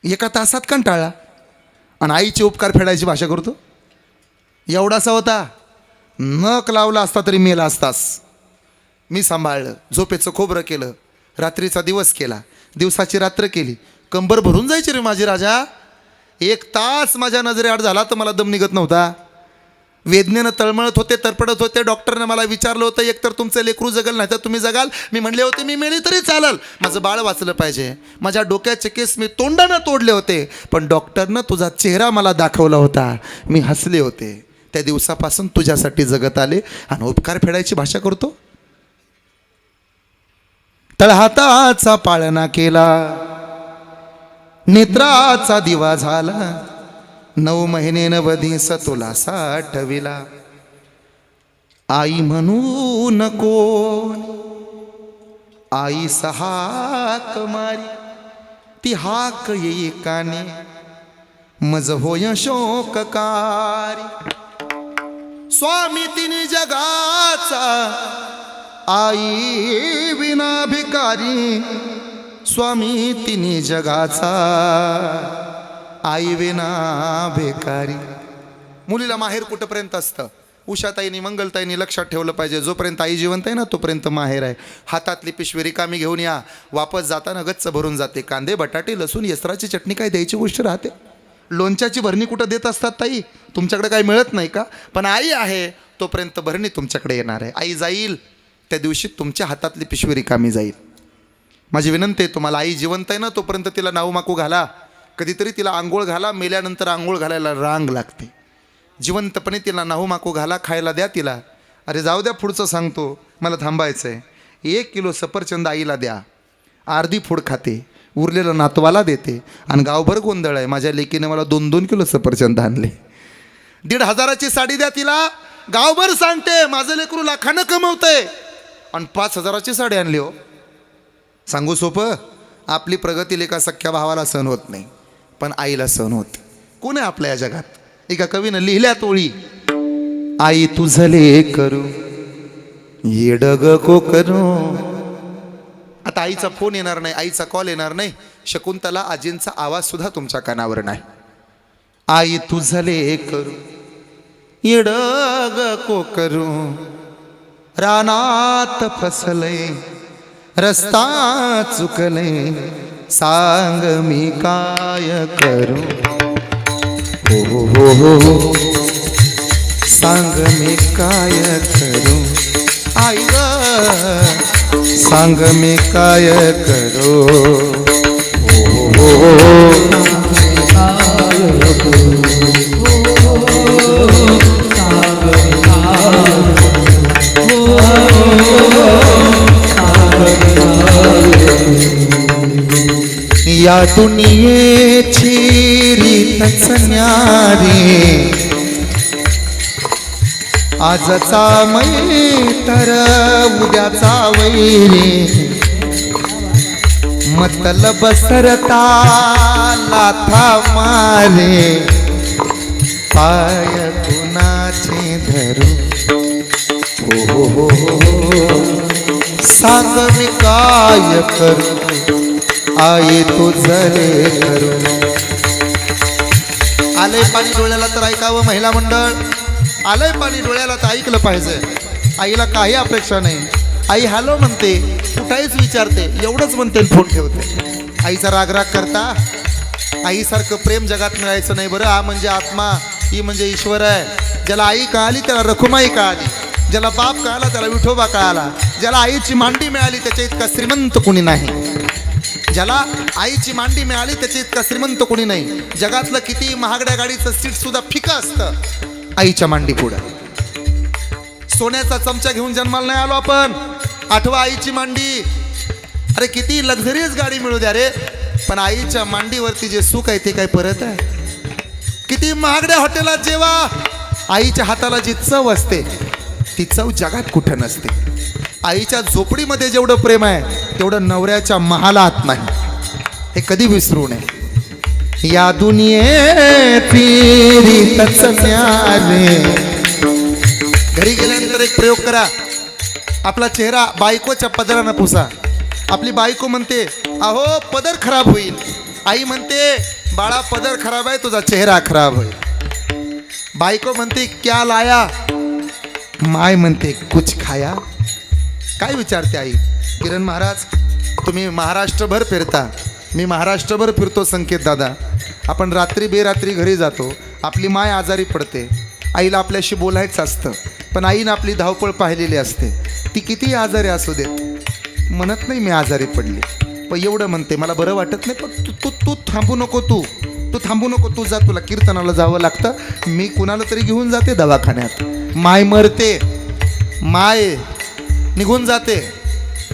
[SPEAKER 1] 1 तासात कंटाळला आणि आईचे उपकार फेडायची भाषा करतो. एवढासा होता, नख लावला असता तरी मेला असतास. मी सांभाळलं, झोपेचं खोबरं केलं, रात्रीचा दिवस केला, दिवसाची रात्र केली. कंबर भरून जायची रे माझी राजा. 1 तास माझ्या नजरेआड झाला तर मला दम निघत नव्हता. वेदनेनं तळमळत होते, तरपडत होते. डॉक्टरने मला विचारलं होतं एकतर तुमचं लेकरू जगल नाही तर तुम्ही जगाल. मी म्हणले होते मी मेली तरी चालल, माझं बाळ वाचलं पाहिजे. माझ्या डोक्याचे केस मी तोंडानं तोडले होते, पण डॉक्टरनं तुझा चेहरा मला दाखवला होता, मी हसले होते. त्या दिवसापासून तुझ्यासाठी जगत आले आणि उपकार फेडायची भाषा करतो. तळहाताचा पाळणा केला, नेत्राचा दिवा झाला, 9 महिने नवधीस तुला साठविला. आई म्हणू नको, आई हाक मारी, ती हाक येई काने, मज होय शोककारी. स्वामी तिने जगाचा, आई विना भिकारी. स्वामी तिने जगाचा, आई विना बेकारी. मुलीला माहेर कुठंपर्यंत असतं? उषाताईंनी मंगलताईंनी लक्षात ठेवलं पाहिजे, जोपर्यंत आई जिवंत आहे ना तोपर्यंत माहेर आहे. हातातली पिशवी रिकामी घेऊन या, वापस जाताना गच्च भरून जाते. कांदे बटाटे लसूण येसराची चटणी काय द्यायची गोष्ट राहते? लोणच्याची भरणी कुठं देत असतात ताई? तुमच्याकडे काही मिळत नाही का? पण आई आहे तोपर्यंत भरणी तुमच्याकडे येणार आहे. आई जाईल त्या दिवशी तुमच्या हातातली पिशवी रिकामी जाईल. माझी विनंती आहे तुम्हाला, आई जिवंत आहे ना तोपर्यंत तिला नाऊ माकू घाला, कधीतरी तिला आंघोळ घाला. मेल्यानंतर आंघोळ घालायला रांग लागते. जिवंतपणे तिला नाहू माकू घाला, खायला द्या तिला. अरे जाऊ द्या, पुढचं सांगतो, मला थांबायचं आहे. 1 किलो सफरचंद आईला द्या, अर्धी फूड खाते, उरलेलं नातवाला देते. आणि गावभर गोंधळ आहे, माझ्या लेकीने मला 2-2 किलो सफरचंद आणले. 1,500ची साडी द्या तिला, गावभर सांगते माझं लेकरू लाखानं कमवतंय. आणि 5,000ची साडी आणली. हो सांगू सोपं, आपली प्रगती लेका सख्या भावाला सहन होत नाही, पण आईला सहन होत. कोण आहे आपल्या या जगात? एका कवीनं लिहिल्यात ओळी, आई तुझले करू येडग को करू. आता आईचा फोन येणार नाही, आईचा कॉल येणार नाही, शकुंतला आजींचा आवाज सुद्धा तुमच्या कानावर नाही. आई तुझले करू येडग को करू, रानात फसले रस्ता चुकले, सांग मी काय करू. हो हो हो हो, सांग मी काय करू. आई ग सांग मी काय करू. हो हो हो, या दुनियेची रीतच न्यारी, आजचा मैत्र उद्याचा वैरी. मतलब सरता लाथा मारे, पाय कुणाचे धरू. हो हो हो, सांग मी काय करू. आई तुझले करू. आलंय पाणी डोळ्याला तर ऐकावं महिला मंडळ, आलंय पाणी डोळ्याला तर ऐकलं पाहिजे. आईला काही अपेक्षा नाही. आई हॅलो म्हणते, कुठाहीच विचारते, एवढंच म्हणते, फोन ठेवते. आईचा रागराग करता? आईसारखं प्रेम जगात मिळायचं नाही बरं. हा म्हणजे आत्मा, ही म्हणजे ईश्वर आहे. ज्याला आई कळाली त्याला रखुमाई कळाली, ज्याला बाप कळाला त्याला विठोबा कळाला, ज्याला आईची मांडी मिळाली त्याच्या इतका श्रीमंत कोणी नाही. ज्याला आईची मांडी मिळाली त्याच्या इतका श्रीमंत कोणी नाही. जगातलं किती महागड्या गाडीचं सीट सुद्धा फिकं असतं आईच्या मांडी पुढं. सोन्याचा चमचा घेऊन जन्माला नाही आलो आपण. आठवा आईची मांडी. अरे किती लक्झरियस गाडी मिळू द्या रे, पण आईच्या मांडीवरती जे सुख आहे ते काय परत आहे? किती महागड्या हॉटेलात जेवा, आईच्या हाताला जी चव असते ती चव जगात कुठं नसते. आईच्या झोपडीमध्ये जेवढं प्रेम आहे तेवढं नवऱ्याच्या महालात नाही. हे कधी विसरू नये. या दुनियेची रीतच न्यारी. घरी गेल्यानंतर एक प्रयोग करा, आपला चेहरा बायकोच्या पदरानं पुसा. आपली बायको म्हणते अहो पदर खराब होईल, आई म्हणते बाळा पदर खराब आहे तुझा चेहरा खराब होईल. बायको म्हणते क्या लाया, माय म्हणते कुछ खाया. काय विचारते आई? किरण महाराज तुम्ही महाराष्ट्रभर फिरता, मी महाराष्ट्रभर फिरतो संकेत दादा. आपण रात्री बेरात्री घरी जातो, आपली माय आजारी पडते, आईला आपल्याशी बोलायचं असतं, पण आईनं आपली धावपळ पाहिलेली असते. ती किती आजारी असू देत म्हणत नाही मी आजारी पडली, पण एवढं म्हणते मला बरं वाटत नाही, पण तू तू तू थांबू नको, तू थांबू नको, तू जा, तुला कीर्तनाला जावं लागतं, मी कुणाला तरी घेऊन जाते दवाखान्यात. माय मरते, माय निघून जाते,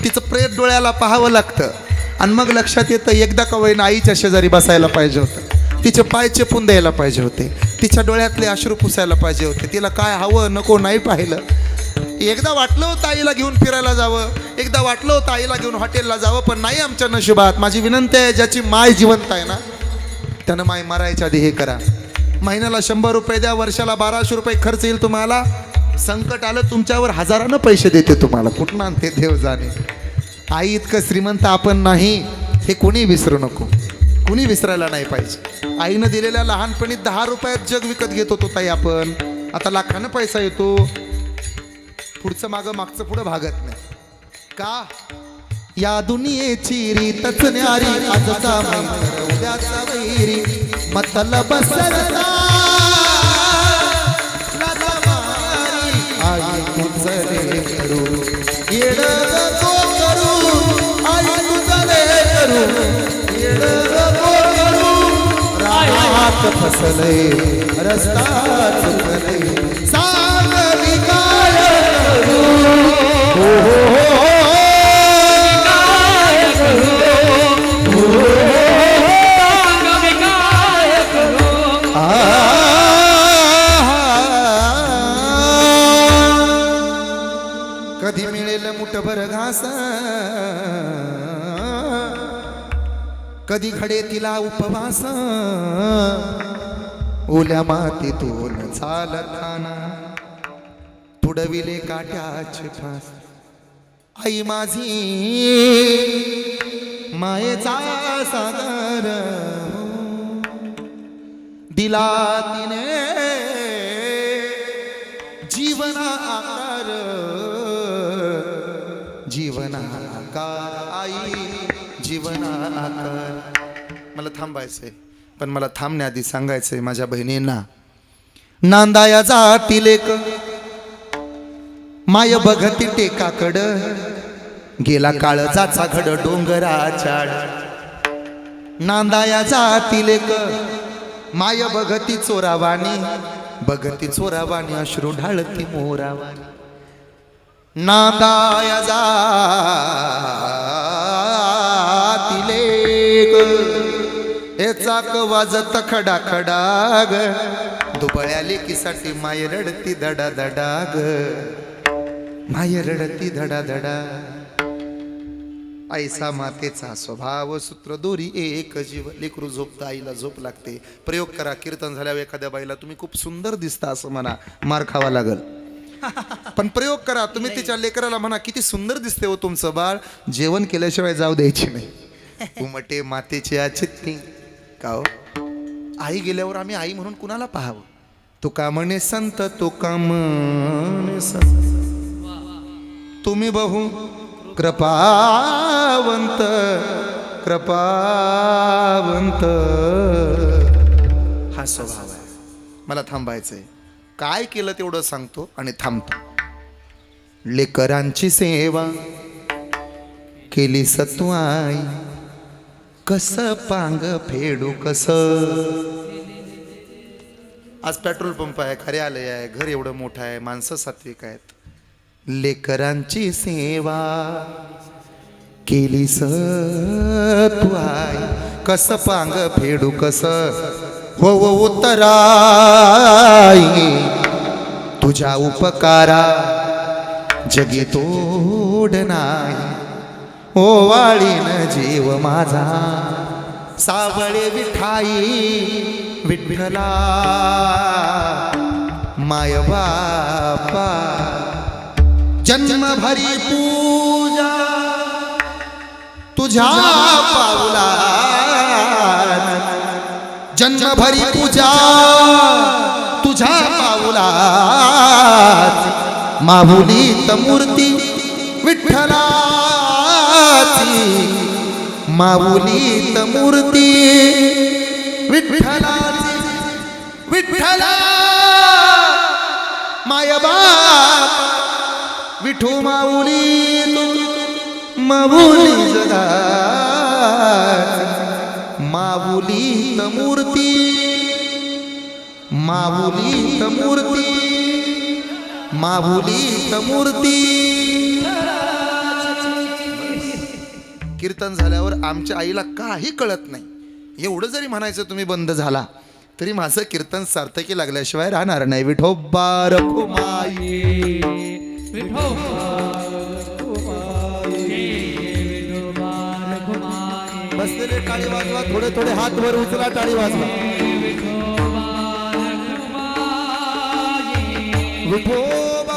[SPEAKER 1] तिचं प्रेत डोळ्याला पाहावं लागतं. आणि मग लक्षात येतं एकदा का होईना आईच्या शेजारी बसायला पाहिजे होतं, तिचे पाय चेपून द्यायला पाहिजे होते, तिच्या डोळ्यातले अश्रू पुसायला पाहिजे होते. तिला काय हवं नको नाही पाहिलं. एकदा वाटलं होतं आईला घेऊन फिरायला जावं, एकदा वाटलं होतं आईला घेऊन हॉटेलला जावं, पण नाही आमच्या नशिबात. माझी विनंती आहे, ज्याची माय जिवंत आहे ना त्यानं माय मरायच्या आधी हे करा. महिन्याला 100 रुपये द्या, वर्षाला 1200 रुपये खर्च येईल तुम्हाला. संकट आलं तुमच्यावर हजारानं पैसे देते तुम्हाला, कुठून आणते देव जाणे. आई इतकं श्रीमंत आपण नाही, हे कोणी विसरू नको, कुणी विसरायला नाही पाहिजे. आईनं दिलेल्या लहानपणी 10 रुपयात जग विकत घेत होतो ताई आपण, आता लाखानं पैसा येतो. पुढचं मागचं पुढं भागत नाही का? या दुनियेची रीतच न्यारी, आजचा मैत्र उद्याचा वैरी. मतलब सरता आई तुझले करू येड नको करू आई तुझले करू येड नको करू रात फसले रस्ता चुकले सांग मी काय करू हो हो हो
[SPEAKER 2] काय करू सांग मी काय करू
[SPEAKER 1] कधी मिळेल मुठभर घास कधी घडे तिला उपवास ओल्या मातीतून चालताना तुडविले काट्याचे फास आई माझी मायेचा सागर दिला तिने जीवना आकार जीवना आकार आई जीवना आकार मला थांबायचंय पण मला थांबण्याआधी सांगायचंय माझ्या बहिणींना नांदाया जातील एक माय बघती टेकाकड गेला काळजाचा घड डोंगराच्या नांदाया जातील एक माय बघती चोरावानी अश्रू ढाळती मोरावानी नांदाया जातील हे चाक वाजत खडा खडाग दुबळ्या लेकीसाठी माय रडती धडा धडाग माय रडती धडा धडा ऐसा मातेचा स्वभाव सूत्र दोरी एक जीव लेकरू झोपता आईला झोप लागते प्रयोग करा कीर्तन झाल्यावर एखाद्या बाईला तुम्ही खूप सुंदर दिसता असं म्हणा मार खावा लागल पण प्रयोग करा तुम्ही तिच्या लेकराला म्हणा किती सुंदर दिसते हो तुमचं बाळ जेवण केल्याशिवाय जाऊ द्यायची नाही उमटे मातेची आचित्ती का हो आई गेल्यावर आम्ही आई म्हणून कुणाला पाहावं तुका म्हणे संत तुका म्हणे संत तुम्ही बहु कृपावंत कृपावंत हा स्वभाव आहे मला थांबायचंय काय केलं तेवढं सांगतो आणि थांबतो लेकरांची सेवा केली सत्व आई कस पांग फेडू कस आज पेट्रोल पंप आहे कार्यालय आहे घर एवढं मोठं आहे माणसं सात्विक आहेत लेकरांची सेवा केली तू आई कस पांग फेडू कस हो हो उत्तराई तुझ्या उपकारा जगी तोड नाही ओ वाळीन जीव माझा सावळे विठाई विठ्ठला माय बापा जन्म भरी पूजा तुझ्या पावला जन्म भरी पूजा तुझ्या पावला माहुलीत मूर्ती विठ्ठलाची माऊलीत मूर्ती विठ्ठलाची विठ्ठला माय बाप विठू माऊली माऊली जगा माऊलीत मूर्ती माऊलीत मूर्ती माऊलीत मूर्ती कीर्तन झाल्यावर आमच्या आईला काही कळत नाही एवढं जरी म्हणायचं तुम्ही बंद झाला तरी माझं कीर्तन सार्थकी लागल्याशिवाय राहणार नाही विठोबा रखुमाई बसलेले टाळी वाजवा थोडे थोडे हात वर उचला टाळी वाजवा विठोबा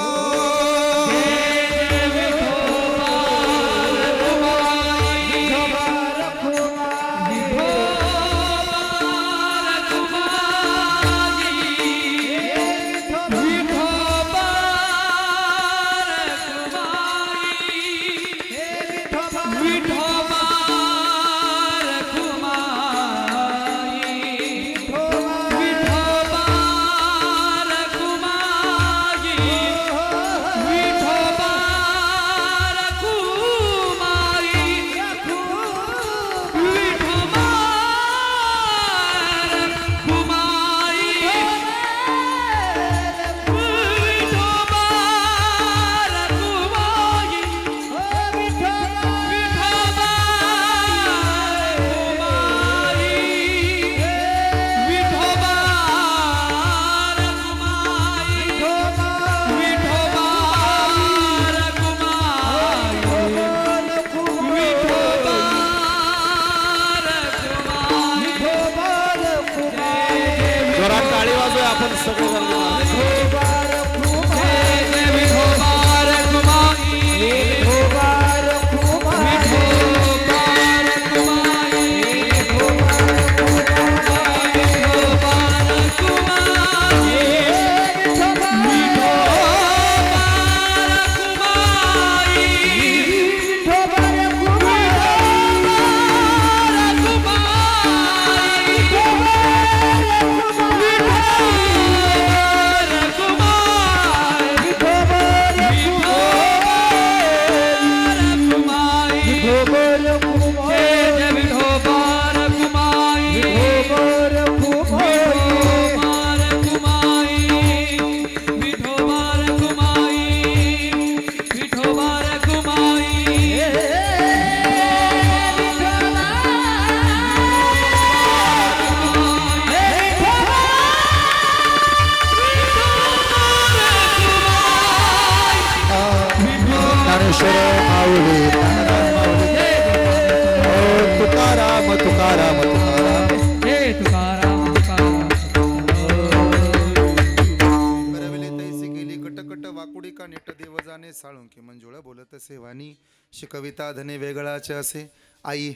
[SPEAKER 1] तसे वाणी शिकविता धने वेगळाचे असे. आई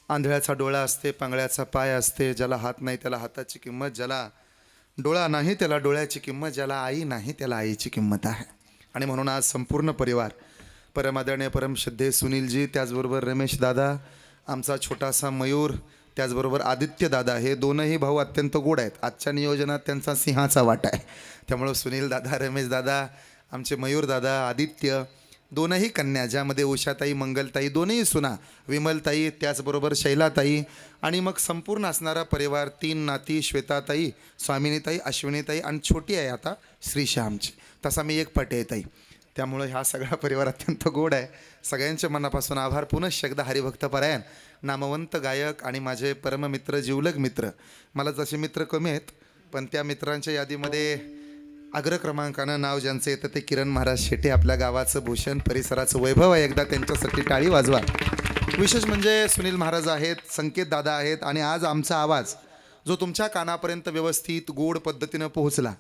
[SPEAKER 1] आंधळ्याचा डोळा असते, पांगळ्याचा पाय असते, ज्याला हात नाही त्याला हाताची किंमत, ज्याला डोळा नाही त्याला डोळ्याची किंमत, ज्याला आई नाही त्याला आईची किंमत आहे. आणि म्हणून आज संपूर्ण परिवार परमादरणीय परमश्रद्धेय सुनीलजी, त्याचबरोबर रमेश दादा, आमचा छोटासा मयूर, त्याचबरोबर आदित्य दादा, हे दोनही भाऊ अत्यंत गोड आहेत. आजच्या नियोजनात त्यांचा सिंहाचा वाटा आहे. त्यामुळं सुनील दादा, रमेश दादा, आमचे मयूर दादा, आदित्य, दोनही कन्या, ज्यामध्ये उषाताई, मंगलताई, दोनही सुना, विमलताई, त्याचबरोबर शैलाताई, आणि मग संपूर्ण असणारा परिवार, 3 नाती, श्वेताताई, स्वामिनीताई, अश्विनीताई, आणि छोटी आहे आता श्रीशा आमची. तसा मी एक पटे ताई. त्यामुळं हा सगळा परिवार अत्यंत गोड आहे. सगळ्यांच्या मनापासून आभार. पुनश्च एकदा हरिभक्तपरायण, नामवंत गायक आणि माझे परममित्र, जिवलग मित्र. मला जसे मित्र कमी आहेत, पण त्या मित्रांच्या यादीमध्ये अग्रक्रमांकानं नाव ज्यांचं येतं ते किरण महाराज शेटे. आपल्या गावाचं भूषण, परिसराचं वैभव आहे. एकदा त्यांच्यासाठी टाळी वाजवा. विशेष म्हणजे सुनील महाराज आहेत, संकेत दादा आहेत, आणि आज आमचा आवाज जो तुमच्या कानापर्यंत व्यवस्थित गोड पद्धतीनं पोहोचला,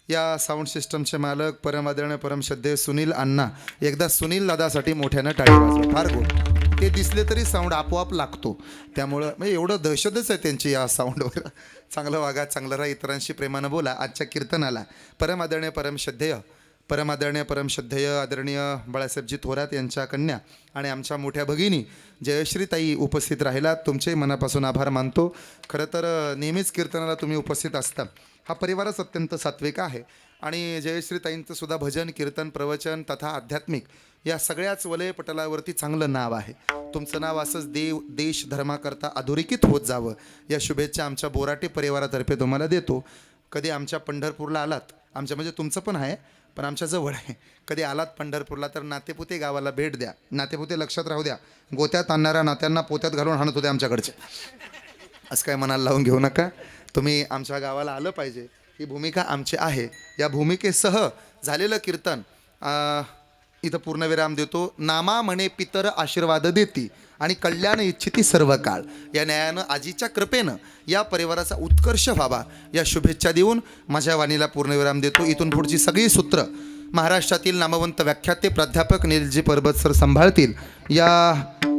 [SPEAKER 1] या साऊंड सिस्टमचे मालक परमादरणीय परमश्रद्धेय सुनील अण्णा, एकदा सुनील दादासाठी मोठ्यानं टाळी वाजवा. फार गोड. ते दिसले तरी साऊंड आपोआप लागतो. त्यामुळं म्हणजे एवढं दहशतच आहे त्यांची या साऊंडवर. चांगलं वागा, चांगलं राहा, इतरांशी प्रेमानं बोला. आजच्या कीर्तनाला परमादरणीय परमश्रद्धेय आदरणीय बाळासाहेबजी थोरात यांच्या कन्या आणि आमच्या मोठ्या भगिनी जयश्रीताई उपस्थित राहिलात. तुमचे मनापासून आभार मानतो. खरं तर नेहमीच कीर्तनाला तुम्ही उपस्थित असता. हा परिवारच अत्यंत सात्विक आहे. आणि जयश्रीताईंचं सुद्धा भजन, कीर्तन, प्रवचन तथा आध्यात्मिक या सगळ्याच वलय पटलावरती चांगलं नाव आहे. तुमचं नाव असंच देश धर्माकरता अधोरेखित होत जावं, या शुभेच्छा आमच्या बोराटे परिवारातर्फे तुम्हाला देतो. कधी आमच्या पंढरपूरला आलात, आमच्या म्हणजे तुमचं पण आहे, पण आमच्या जवळ आहे, कधी आलात पंढरपूरला तर नातेपुते गावाला भेट द्या. नातेपुते लक्षात राहू द्या, गोत्यात आणणाऱ्या नात्यांना पोत्यात घालून हाणत होते आमच्याकडचे. असं काय मनाला लावून घेऊ नका. तुम्ही आमच्या गावाला आलं पाहिजे, ही भूमिका आमची आहे. या भूमिकेसह झालेलं कीर्तन इथं पूर्णविराम देतो. नामा म्हणे पितर आशीर्वाद देती आणि कल्याण इच्छिती सर्व काळ. या न्यायानं, आजीच्या कृपेनं या परिवाराचा उत्कर्ष व्हावा, या शुभेच्छा देऊन माझ्या वाणीला पूर्णविराम देतो. इथून पुढची सगळी सूत्र महाराष्ट्रातील नामवंत व्याख्याते प्राध्यापक निलजी परबत सर सांभाळतील. या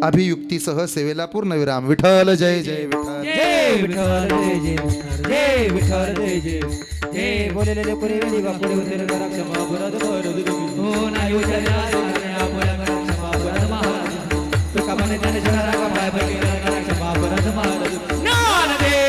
[SPEAKER 1] अभियुक्तीसह सेवेला पूर्णविराम. विठ्ठल जय जय विठ्ठल.
[SPEAKER 3] जय विठ्ठल, जय जय विठ्ठल, जय विठ्ठल, जय जय जय. बोललेले पुरे वेळी बापुरे उतरे करा क्षमा पुरात भरत
[SPEAKER 2] हो नाही उचलला आपण क्षमा परत महाराज. तुका म्हणे त्याने जरा पाय बघितला क्षमा परत महाराज. ज्ञानदेव